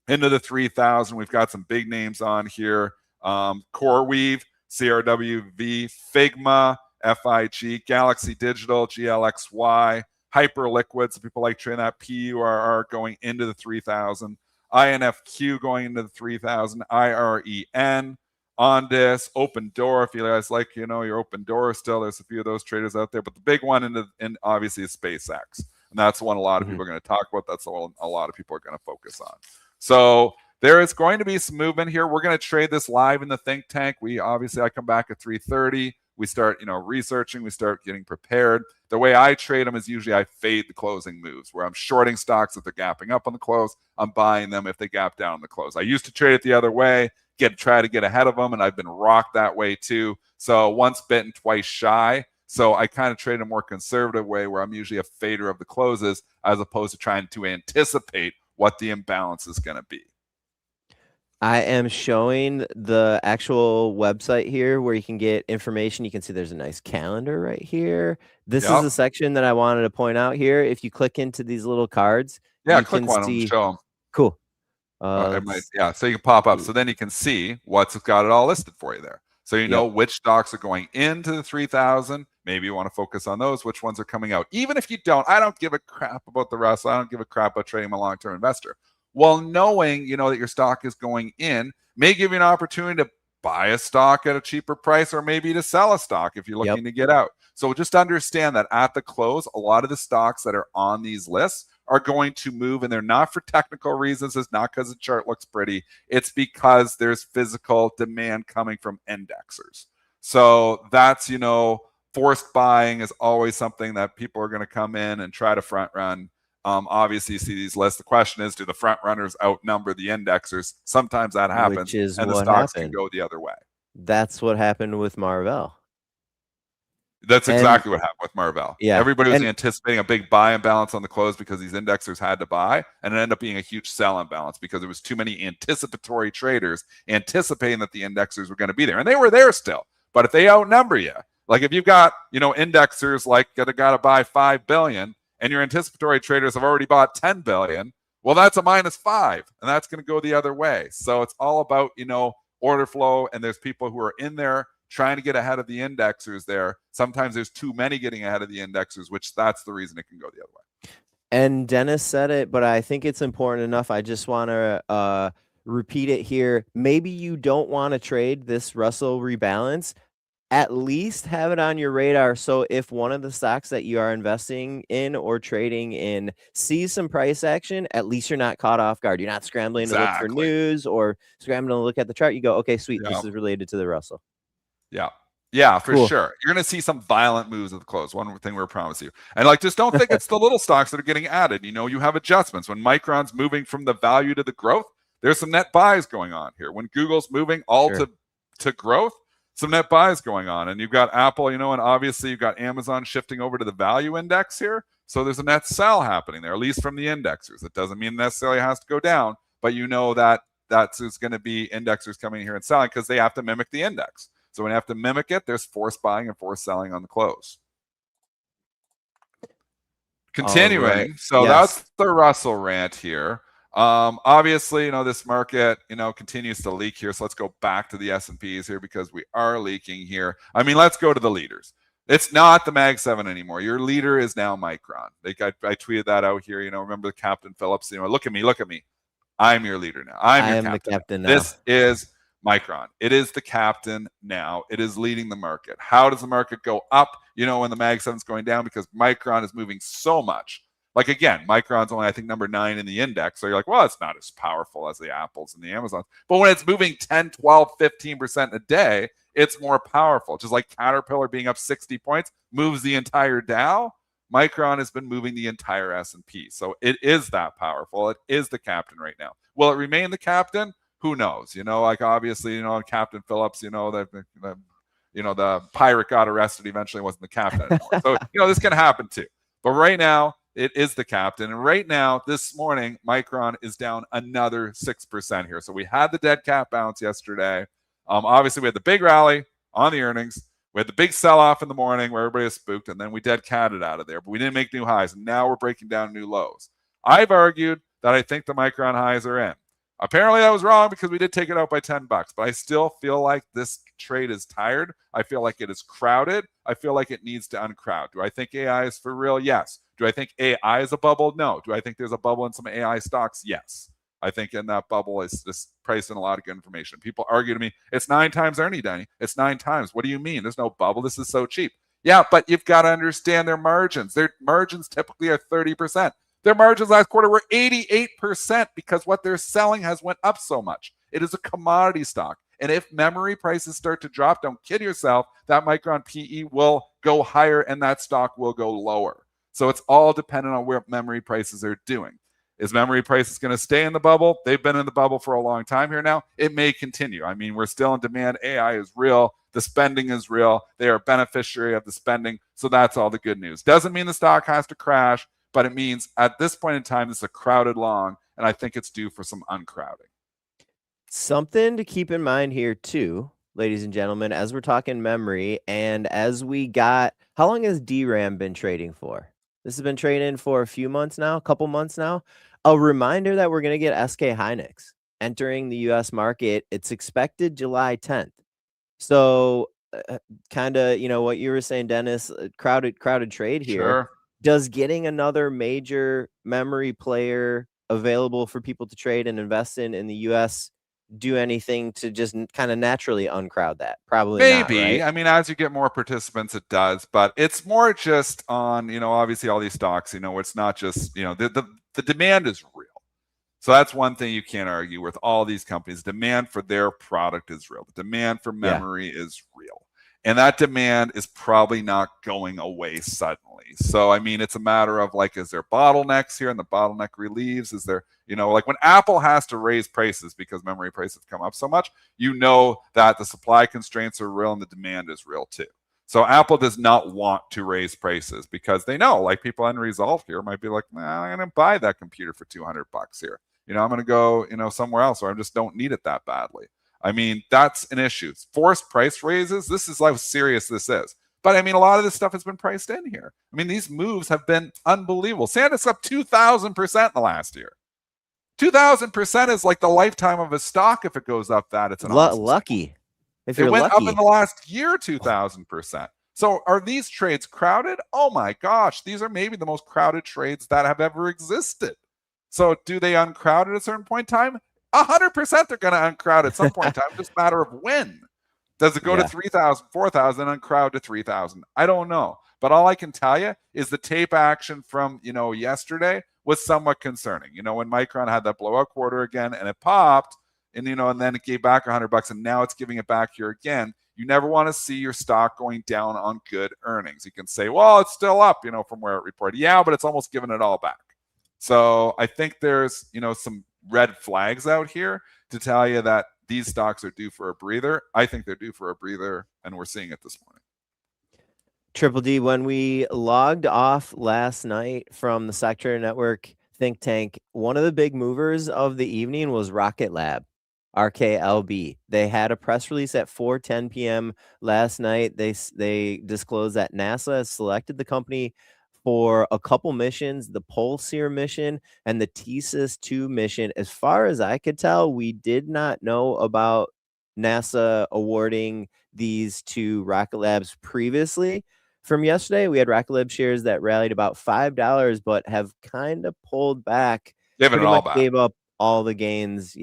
into the 3,000. We've got some big names on here. CoreWeave, CRWV, Figma, FIG, Galaxy Digital, GLXY, Hyperliquid. So people like trading that. PURR going into the 3,000. INFQ going into the 3,000. IREN. Ondas, Open Door. If you guys like, your Open Door still, there's a few of those traders out there. But the big one in obviously is SpaceX. And that's the one a lot of people are going to talk about. That's the one a lot of people are going to focus on. So there is going to be some movement here. We're going to trade this live in the think tank. I come back at 3:30. We start, researching. We start getting prepared. The way I trade them is usually I fade the closing moves, where I'm shorting stocks if they're gapping up on the close. I'm buying them if they gap down on the close. I used to trade it the other way, try to get ahead of them, and I've been rocked that way too. So once bitten, twice shy. So I kind of trade a more conservative way, where I'm usually a fader of the closes as opposed to trying to anticipate what the imbalance is going to be. I am showing the actual website here where you can get information. You can see there's a nice calendar right here. This is the section that I wanted to point out here. If you click into these little cards, you click one of them, show them. Cool. So you can pop up. So then you can see what's got it all listed for you there. So you know which stocks are going into the 3,000. Maybe you want to focus on those, which ones are coming out. Even if you don't, I don't give a crap about the Russell. I don't give a crap about trading a long-term investor. Well, knowing, that your stock is going in may give you an opportunity to buy a stock at a cheaper price, or maybe to sell a stock if you're looking to get out. So just understand that at the close, a lot of the stocks that are on these lists are going to move, and they're not for technical reasons. It's not because the chart looks pretty. It's because there's physical demand coming from indexers. So that's, forced buying is always something that people are going to come in and try to front run. Obviously, you see these lists. The question is, do the front runners outnumber the indexers? Sometimes that happens, and the stocks can go the other way. That's what happened with Marvell. That's exactly what happened with Marvell. Yeah. Everybody was anticipating a big buy imbalance on the close because these indexers had to buy, and it ended up being a huge sell imbalance because there was too many anticipatory traders anticipating that the indexers were going to be there, and they were there still. But if they outnumber you, like if you've got, indexers like that got to buy 5 billion, and your anticipatory traders have already bought 10 billion, well, that's a -5, and that's going to go the other way. So it's all about, order flow, and there's people who are in there trying to get ahead of the indexers there. Sometimes there's too many getting ahead of the indexers, which that's the reason it can go the other way. And Dennis said it, but I think it's important enough. I just want to repeat it here. Maybe you don't want to trade this Russell rebalance. at least have it on your radar. So if one of the stocks that you are investing in or trading in sees some price action, at least you're not caught off guard. You're not scrambling to look for news or scrambling to look at the chart. You go, okay, sweet. This is related to the Russell. Yeah, for sure. You're going to see some violent moves at the close. One thing we're promising you. And like, just don't think it's the little stocks that are getting added. You know, you have adjustments. When Micron's moving from the value to the growth, there's some net buys going on here. When Google's moving all to growth, some net buys going on. And you've got Apple, you know, and obviously you've got Amazon shifting over to the value index here. So there's a net sell happening there, at least from the indexers. It doesn't mean necessarily it has to go down, but you know that that's going to be indexers coming here and selling because they have to mimic the index. So when you have to mimic it, there's forced buying and forced selling on the close. Continuing, so that's the Russell rant here. Obviously, you know, this market, you know, continues to leak here. So let's go back to the S&Ps here because we are leaking here. I mean, let's go to the leaders. It's not the Mag 7 anymore. Your leader is now Micron. I tweeted that out here. You know, remember the Captain Phillips? You know, look at me. I'm your leader now. I am the captain now. This is Micron. It is the captain now. It is leading the market. How does the market go up, you know, when the Mag 7's going down? Because Micron is moving so much. Like, again, Micron's only, I think, number 9 in the index. So you're like, well, it's not as powerful as the Apples and the Amazons. But when it's moving 10, 12, 15% a day, it's more powerful. Just like Caterpillar being up 60 points moves the entire Dow, Micron has been moving the entire S&P. So it is that powerful. It is the captain right now. Will it remain the captain? Who knows? You know, like obviously, you know, Captain Phillips, you know, the pirate got arrested eventually, wasn't the captain anymore. So, you know, this can happen too. But right now, it is the captain. And right now, this morning, Micron is down another 6% here. So we had the dead cat bounce yesterday. Obviously, we had the big rally on the earnings. We had the big sell-off in the morning where everybody was spooked, and then we dead catted out of there. But we didn't make new highs, and now we're breaking down new lows. I've argued that I think the Micron highs are in. Apparently I was wrong because we did take it out by $10, but I still feel like this trade is tired. I feel like it is crowded. I feel like it needs to uncrowd. Do I think AI is for real? Yes. Do I think AI is a bubble? No. Do I think there's a bubble in some AI stocks? Yes. I think in that bubble is just priced in a lot of good information. People argue to me, it's 9 times earning, Danny. It's 9 times. What do you mean? There's no bubble. This is so cheap. Yeah, but you've got to understand their margins. Their margins typically are 30%. Their margins last quarter were 88% because what they're selling has went up so much. It is a commodity stock. And if memory prices start to drop, don't kid yourself, that Micron PE will go higher and that stock will go lower. So it's all dependent on where memory prices are doing. Is memory prices going to stay in the bubble? They've been in the bubble for a long time here now. It may continue. I mean, we're still in demand. AI is real. The spending is real. They are a beneficiary of the spending. So that's all the good news. Doesn't mean the stock has to crash, but it means at this point in time, this is a crowded long, and I think it's due for some uncrowding. Something to keep in mind here too, ladies and gentlemen, as we're talking memory, and as we got, how long has DRAM been trading for? This has been trading for a few months now, a couple months now. A reminder that we're going to get SK Hynix entering the U.S. market. It's expected July 10th. So kind of, you know, what you were saying, Dennis, crowded trade here. Sure. Does getting another major memory player available for people to trade and invest in the U.S. do anything to just kind of naturally uncrowd that? Probably maybe not, right? I mean, as you get more participants, it does, but it's more just on, you know, obviously all these stocks, you know, it's not just, you know, the demand is real. So that's one thing you can't argue with all these companies. Demand for their product is real. The demand for memory is real. And that demand is probably not going away suddenly. So, I mean, it's a matter of like, is there bottlenecks here and the bottleneck relieves? Is there, you know, like when Apple has to raise prices because memory prices come up so much, you know that the supply constraints are real and the demand is real too. So Apple does not want to raise prices because they know, like people unresolved here might be like, nah, I'm going to buy that computer for $200 here. You know, I'm going to go, you know, somewhere else, or I just don't need it that badly. I mean, that's an issue. Forced price raises, this is how serious this is. But I mean, a lot of this stuff has been priced in here. I mean, these moves have been unbelievable. Sandisk's up 2,000% in the last year. 2,000% is like the lifetime of a stock. If it goes up that, it's an awesome lucky. If it you're went lucky. up in the last year, 2,000%. So are these trades crowded? Oh my gosh, these are maybe the most crowded trades that have ever existed. So do they uncrowd at a certain point in time? 100% they're going to uncrowd at some point in time. Just a matter of when. Does it go to 3,000, 4,000, and crowd to 3,000? I don't know. But all I can tell you is the tape action from, yesterday was somewhat concerning. When Micron had that blowout quarter again and it popped, and then it gave back $100, and now it's giving it back here again. You never want to see your stock going down on good earnings. You can say, well, it's still up, from where it reported. Yeah, but it's almost given it all back. So I think there's, some red flags out here to tell you that these stocks are due for a breather. I think they're due for a breather, and we're seeing it this morning. Triple D, when we logged off last night from the Stock Trader Network think tank, one of the big movers of the evening was Rocket Lab, RKLB. They had a press release at 4:10 p.m. last night. They disclosed that NASA has selected the company for a couple missions, the Pulsar mission and the Thesis 2 mission. As far as I could tell, we did not know about NASA awarding these to Rocket Labs previously. From yesterday, we had Rocket Lab shares that rallied about $5, but have kind of pulled back. Giving it all back. Gave up all the gains,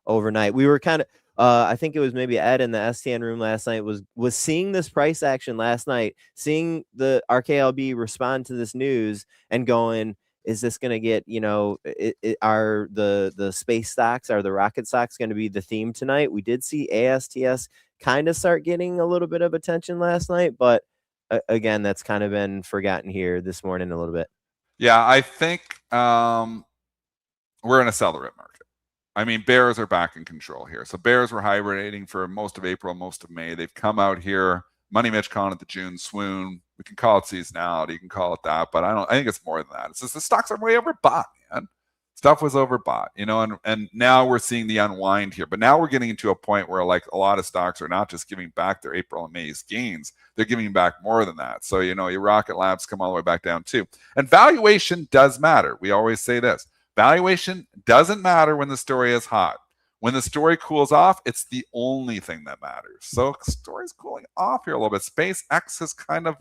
overnight. We were kind of, I think it was maybe Ed in the STN room last night was seeing this price action last night, seeing the RKLB respond to this news and going, is this going to get, are the space stocks, are the rocket stocks going to be the theme tonight? We did see ASTS kind of start getting a little bit of attention last night, but again, that's kind of been forgotten here this morning a little bit. Yeah, I think we're in a sell-the-rip market. I mean, bears are back in control here. So bears were hibernating for most of April, most of May. They've come out here. Money Mitch calling it the June swoon. We can call it seasonality. You can call it that, but I think it's more than that. It's just the stocks are way overbought, man. Stuff was overbought, and now we're seeing the unwind here. But now we're getting into a point where like a lot of stocks are not just giving back their April and May's gains. They're giving back more than that. So, your Rocket Labs come all the way back down too. And valuation does matter. We always say this. Valuation doesn't matter when the story is hot. When the story cools off, it's the only thing that matters. So the story's cooling off here a little bit. SpaceX is kind of,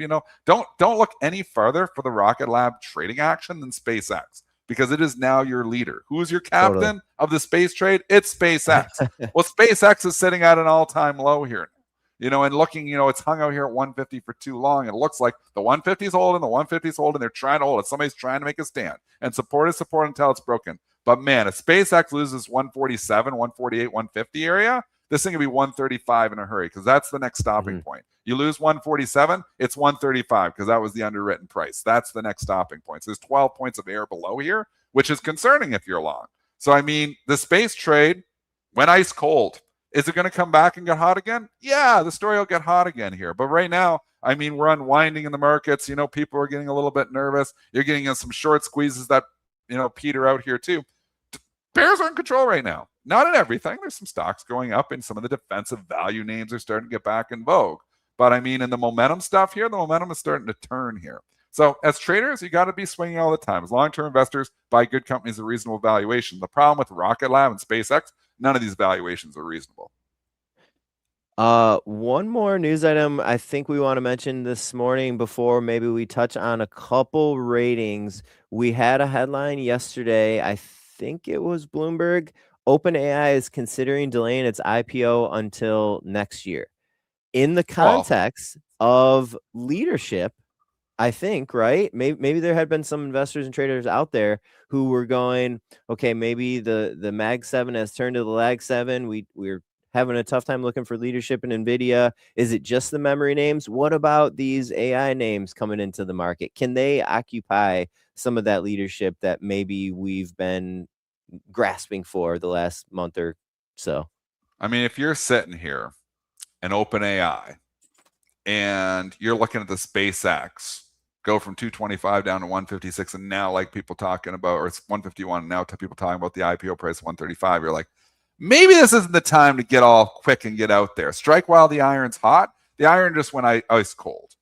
don't look any farther for the Rocket Lab trading action than SpaceX, because it is now your leader. Who is your captain of the space trade? It's SpaceX. Well, SpaceX is sitting at an all-time low here. And looking, it's hung out here at 150 for too long. It looks like the 150 is holding, the 150 is holding. They're trying to hold it. Somebody's trying to make a stand. And support is support until it's broken. But man, if SpaceX loses 147, 148, 150 area, this thing will be 135 in a hurry, because that's the next stopping point. You lose 147, it's 135 because that was the underwritten price. That's the next stopping point. So there's 12 points of air below here, which is concerning if you're long. So, I mean, the space trade went ice cold. Is it going to come back and get hot again? Yeah, the story will get hot again here. But right now, I mean, we're unwinding in the markets. People are getting a little bit nervous. You're getting some short squeezes that, peter out here too. Bears are in control right now. Not in everything. There's some stocks going up, and some of the defensive value names are starting to get back in vogue. But I mean, in the momentum stuff here, the momentum is starting to turn here. So as traders, you got to be swinging all the time. As long-term investors, buy good companies at reasonable valuation. The problem with Rocket Lab and SpaceX, none of these valuations are reasonable. One more news item I think we want to mention this morning before maybe we touch on a couple ratings. We had a headline yesterday. I think it was Bloomberg. OpenAI is considering delaying its IPO until next year. In the context of leadership, I think, right? Maybe there had been some investors and traders out there who were going, okay, maybe the Mag 7 has turned to the Lag 7. We're having a tough time looking for leadership in NVIDIA. Is it just the memory names? What about these AI names coming into the market? Can they occupy some of that leadership that maybe we've been grasping for the last month or so? I mean, if you're sitting here and OpenAI and you're looking at the SpaceX go from 225 down to 156, and now like people talking about, or it's 151, and now people talking about the IPO price 135, you're like, maybe this isn't the time to get all quick and get out there. Strike while the iron's hot. The iron just went ice cold.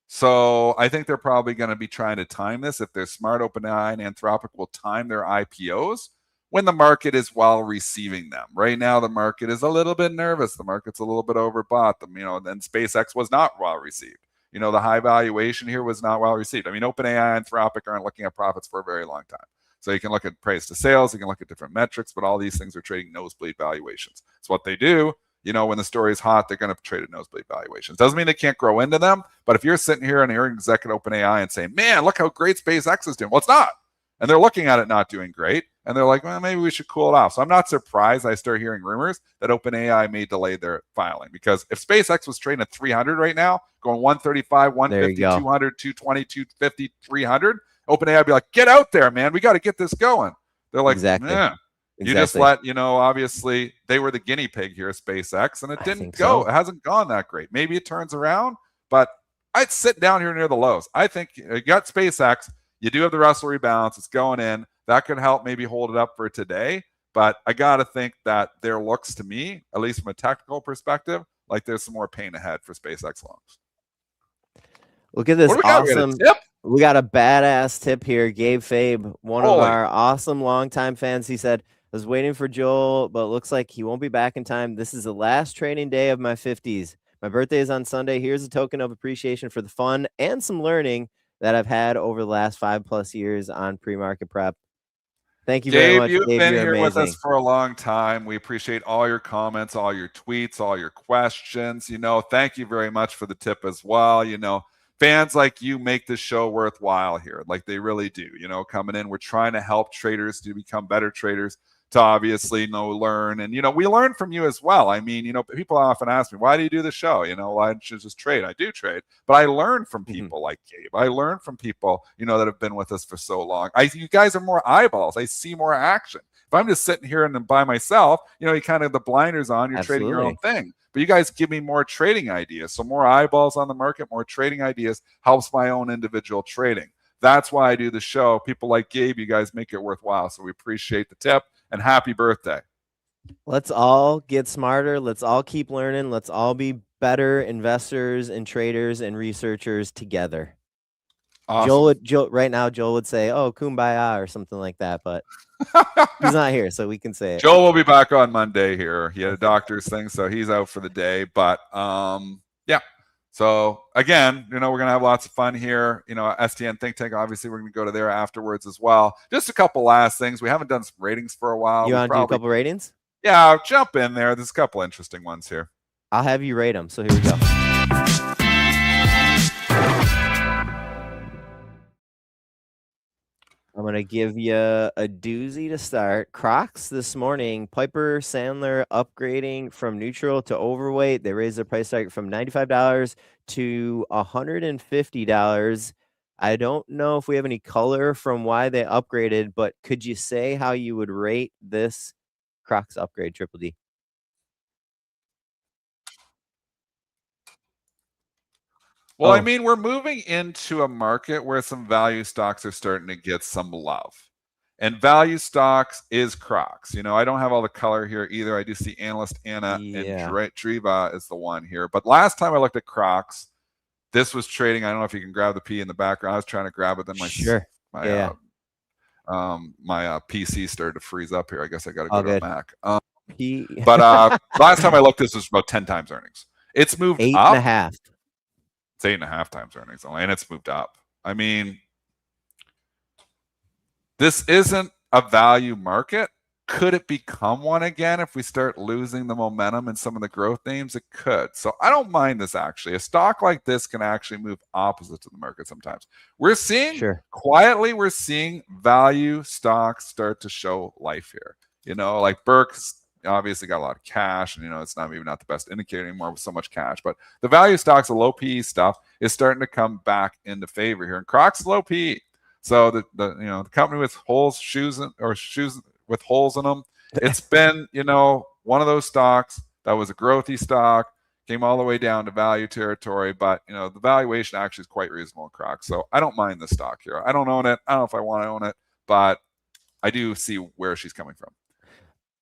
So I think they're probably going to be trying to time this. If they're smart, OpenAI and Anthropic will time their IPOs when the market is well receiving them. Right now, the market is a little bit nervous. The market's a little bit overbought. Then SpaceX was not well received. The high valuation here was not well received. I mean, OpenAI and Anthropic aren't looking at profits for a very long time. So you can look at price to sales, you can look at different metrics, but all these things are trading nosebleed valuations. It's what they do. you know, when the story is hot, they're going to trade at nosebleed valuations. Doesn't mean they can't grow into them, but if you're sitting here and you're an exec at OpenAI and saying, man, look how great SpaceX is doing. Well, it's not. And they're looking at it not doing great. And they're like, well, maybe we should cool it off. So I'm not surprised I start hearing rumors that OpenAI may delay their filing, because if SpaceX was trading at 300 right now, going 135, 150, 200, 220, 250, 300, OpenAI would be like, get out there, man. We got to get this going. They're like, yeah. You just let, you know, obviously they were the guinea pig here at SpaceX, and it didn't go. So. It hasn't gone that great. Maybe it turns around, but I'd sit down here near the lows. I think you got SpaceX. You do have the Russell rebalance. It's going in. That could help maybe hold it up for today. But I got to think that there looks to me, at least from a technical perspective, like there's some more pain ahead for SpaceX longs. Look at this awesome. We got a badass tip here. Gabe Fabe, one of our awesome longtime fans. He said, I was waiting for Joel, but it looks like he won't be back in time. This is the last trading day of my 50s. My birthday is on Sunday. Here's a token of appreciation for the fun and some learning that I've had over the last 5+ years on pre-market prep. Thank you very much. You've been here with us for a long time. We appreciate all your comments, all your tweets, all your questions. You know, thank you very much for the tip as well. You know, fans like you make this show worthwhile here. Like they really do, you know, coming in. We're trying to help traders to become better traders, to obviously, you know, learn. And, you know, we learn from you as well. I mean, you know, people often ask me, why do you do the show? You know, why don't you just trade? I do trade, but I learn from people like Gabe. I learn from people, you know, that have been with us for so long. You guys are more eyeballs. I see more action. If I'm just sitting here and then by myself, you know, you kind of the blinders on, you're trading your own thing. But you guys give me more trading ideas. So more eyeballs on the market, more trading ideas helps my own individual trading. That's why I do the show. People like Gabe, you guys make it worthwhile. So we appreciate the tip, and happy birthday. Let's all get smarter. Let's all keep learning. Let's all be better investors and traders and researchers together. Awesome. Joel, right now, Joel would say, oh, kumbaya or something like that, but he's not here, so we can say it. Joel will be back on Monday here. He had a doctor's thing, so he's out for the day. But yeah. So again, you know, we're gonna have lots of fun here. You know, STN Think Tank, obviously we're gonna go to there afterwards as well. Just a couple last things. We haven't done some ratings for a while. You want to do a couple ratings? Yeah, I'll jump in there. There's a couple interesting ones here. I'll have you rate them. So here we go. I'm going to give you a doozy to start. Crocs this morning, Piper Sandler upgrading from neutral to overweight. They raised their price target from $95 to $150. I don't know if we have any color from why they upgraded, but could you say how you would rate this Crocs upgrade, Triple D? Well, I mean, we're moving into a market where some value stocks are starting to get some love. And value stocks is Crocs. You know, I don't have all the color here either. I do see Analyst, Anna, and Driva is the one here. But last time I looked at Crocs, this was trading. I don't know if you can grab the P in the background. I was trying to grab it. Then my PC started to freeze up here. I guess I got to go to a Mac. But last time I looked, this was about 10 times earnings. It's moved up. 8.5. It's 8.5 times earnings only, and it's moved up. I mean, this isn't a value market. Could it become one again if we start losing the momentum in some of the growth names? It could. So I don't mind this, actually. A stock like this can actually move opposite to the market sometimes. We're seeing, quietly, we're seeing value stocks start to show life here. You know, like Burke's obviously got a lot of cash, and you know it's not the best indicator anymore with so much cash. But the value stocks, the low PE stuff, is starting to come back into favor here. And Crocs is low PE, so the company with shoes with holes in them. It's been one of those stocks that was a growthy stock, came all the way down to value territory, but the valuation actually is quite reasonable in Crocs. So I don't mind the stock here. I don't own it. I don't know if I want to own it, but I do see where she's coming from.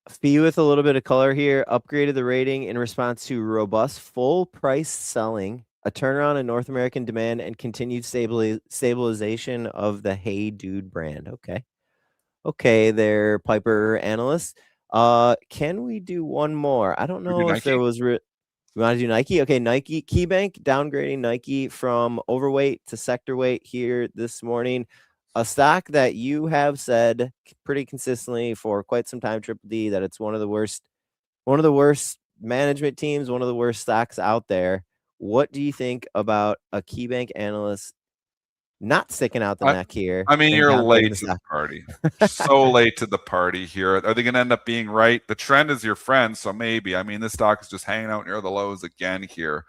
Fee with a little bit of color here, upgraded the rating in response to robust full price selling, a turnaround in North American demand, and continued stabilization of the Hey Dude brand. Okay, there, Piper Analyst. Can we do one more? I don't know if there was... We want to do Nike? Okay, Nike. KeyBank downgrading Nike from overweight to sector weight here this morning. A stock that you have said pretty consistently for quite some time, Triple D, that it's one of the worst management teams, one of the worst stocks out there. What do you think about a KeyBank analyst not sticking out the neck here? I mean, and you're downplaying late to the party. So late to the party here. Are they going to end up being right? The trend is your friend, so maybe. I mean, this stock is just hanging out near the lows again here.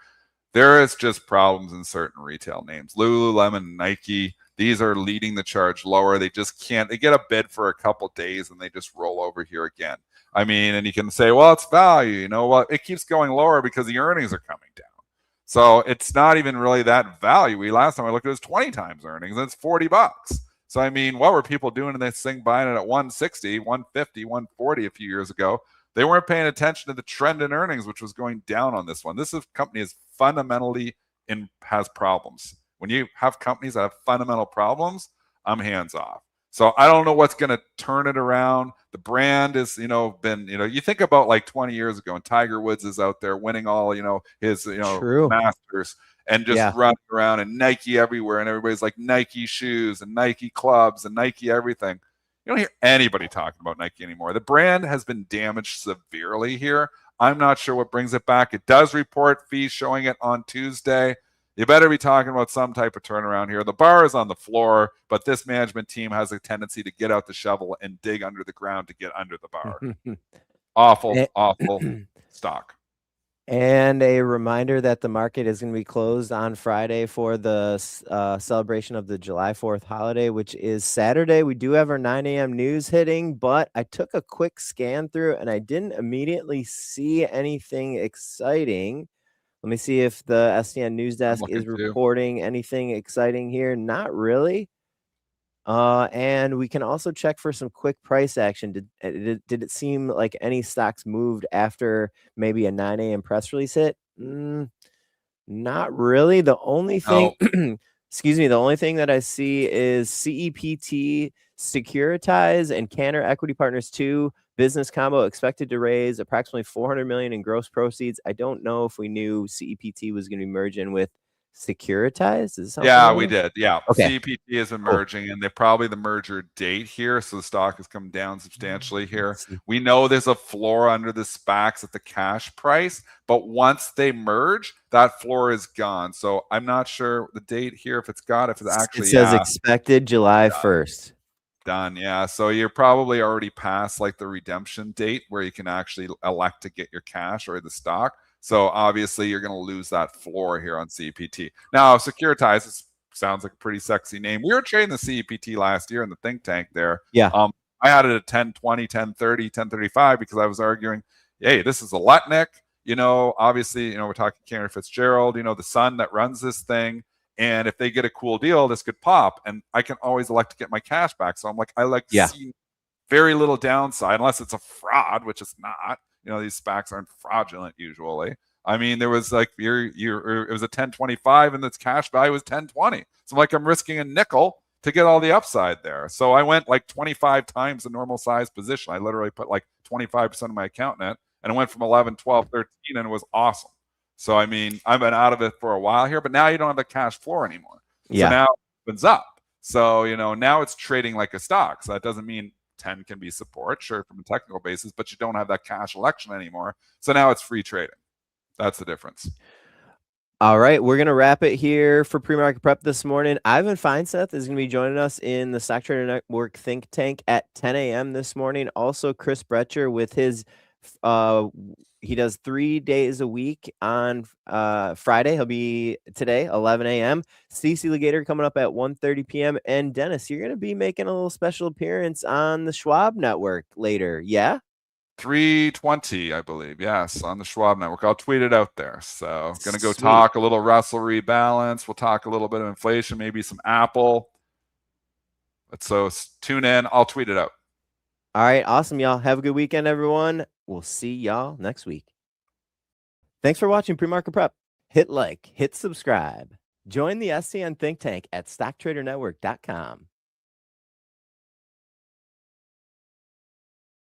There is just problems in certain retail names. Lululemon, Nike, these are leading the charge lower. They just can't. They get a bid for a couple days and they just roll over here again. I mean, and you can say, well, it's value. You know what? It keeps going lower because the earnings are coming down. So it's not even really that value. Last time I looked, it was 20 times earnings, and it's $40. So I mean, what were people doing in this thing, buying it at 160, 150, 140 a few years ago? They weren't paying attention to the trend in earnings, which was going down on this one. This company is fundamentally has problems. When you have companies that have fundamental problems, I'm hands off. So I don't know what's going to turn it around. The brand is, you think about like 20 years ago, and Tiger Woods is out there winning all, his, True. Masters, and just running around, and Nike everywhere, and everybody's like Nike shoes and Nike clubs and Nike everything. You don't hear anybody talking about Nike anymore. The brand has been damaged severely here. I'm not sure what brings it back. It does report fees showing it on Tuesday. You better be talking about some type of turnaround here. The bar is on the floor, but this management team has a tendency to get out the shovel and dig under the ground to get under the bar. Awful stock. And a reminder that the market is going to be closed on Friday for the celebration of the July 4th holiday, which is Saturday. We do have our 9 a.m. news hitting, but I took a quick scan through and I didn't immediately see anything exciting. Let me see if the SDN News Desk is reporting anything exciting here. Not really. And we can also check for some quick price action. Did it seem like any stocks moved after maybe a 9 a.m. press release hit? Not really. The only thing, excuse me, the only thing that I see is CEPT, Securitize, and Cantor Equity Partners 2 business combo expected to raise approximately $400 million in gross proceeds. I don't know if we knew CEPT was going to be merging with Securitize. Is we did. Yeah. Okay. CEPT is emerging, and they're probably the merger date here. So the stock has come down substantially here. We know there's a floor under the SPACs at the cash price, but once they merge, that floor is gone. So I'm not sure the date here, if it's actually. It says expected July 1st. Done. Yeah. So you're probably already past like the redemption date where you can actually elect to get your cash or the stock. So obviously you're going to lose that floor here on CEPT. Now, Securitize sounds like a pretty sexy name. We were trading the CEPT last year in the think tank there. Yeah. I had it at 1020, 1030, 1035 because I was arguing, hey, this is a Lutnick. Obviously, we're talking Cantor Fitzgerald, the son that runs this thing. And if they get a cool deal, this could pop. And I can always elect to get my cash back. So I'm like, I like to see very little downside, unless it's a fraud, which it's not. These SPACs aren't fraudulent usually. I mean, there was like it was a 1025 and its cash value was 1020. So I'm risking a nickel to get all the upside there. So I went like 25 times the normal size position. I literally put like 25% of my account in it, and it went from 11, 12, 13, and it was awesome. So, I mean, I've been out of it for a while here, but now you don't have the cash floor anymore. So now it opens up. So, now it's trading like a stock. So that doesn't mean 10 can be support, sure, from a technical basis, but you don't have that cash election anymore. So now it's free trading. That's the difference. All right, we're going to wrap it here for pre-market prep this morning. Ivan Feinseth is going to be joining us in the Stock Trader Network think tank at 10 a.m. this morning. Also, Chris Bretcher with his he does 3 days a week on Friday. He'll be today, 11 a.m. Cece Legator coming up at 1:30 p.m. And Dennis, you're going to be making a little special appearance on the Schwab Network later. Yeah? 3:20, I believe. Yes, on the Schwab Network. I'll tweet it out there. So going to go talk a little Russell rebalance. We'll talk a little bit of inflation, maybe some Apple. So tune in. I'll tweet it out. All right. Awesome, y'all. Have a good weekend, everyone. We'll see y'all next week. Thanks for watching Pre-Market Prep. Hit like, hit subscribe. Join the SCN Think Tank at StockTraderNetwork.com.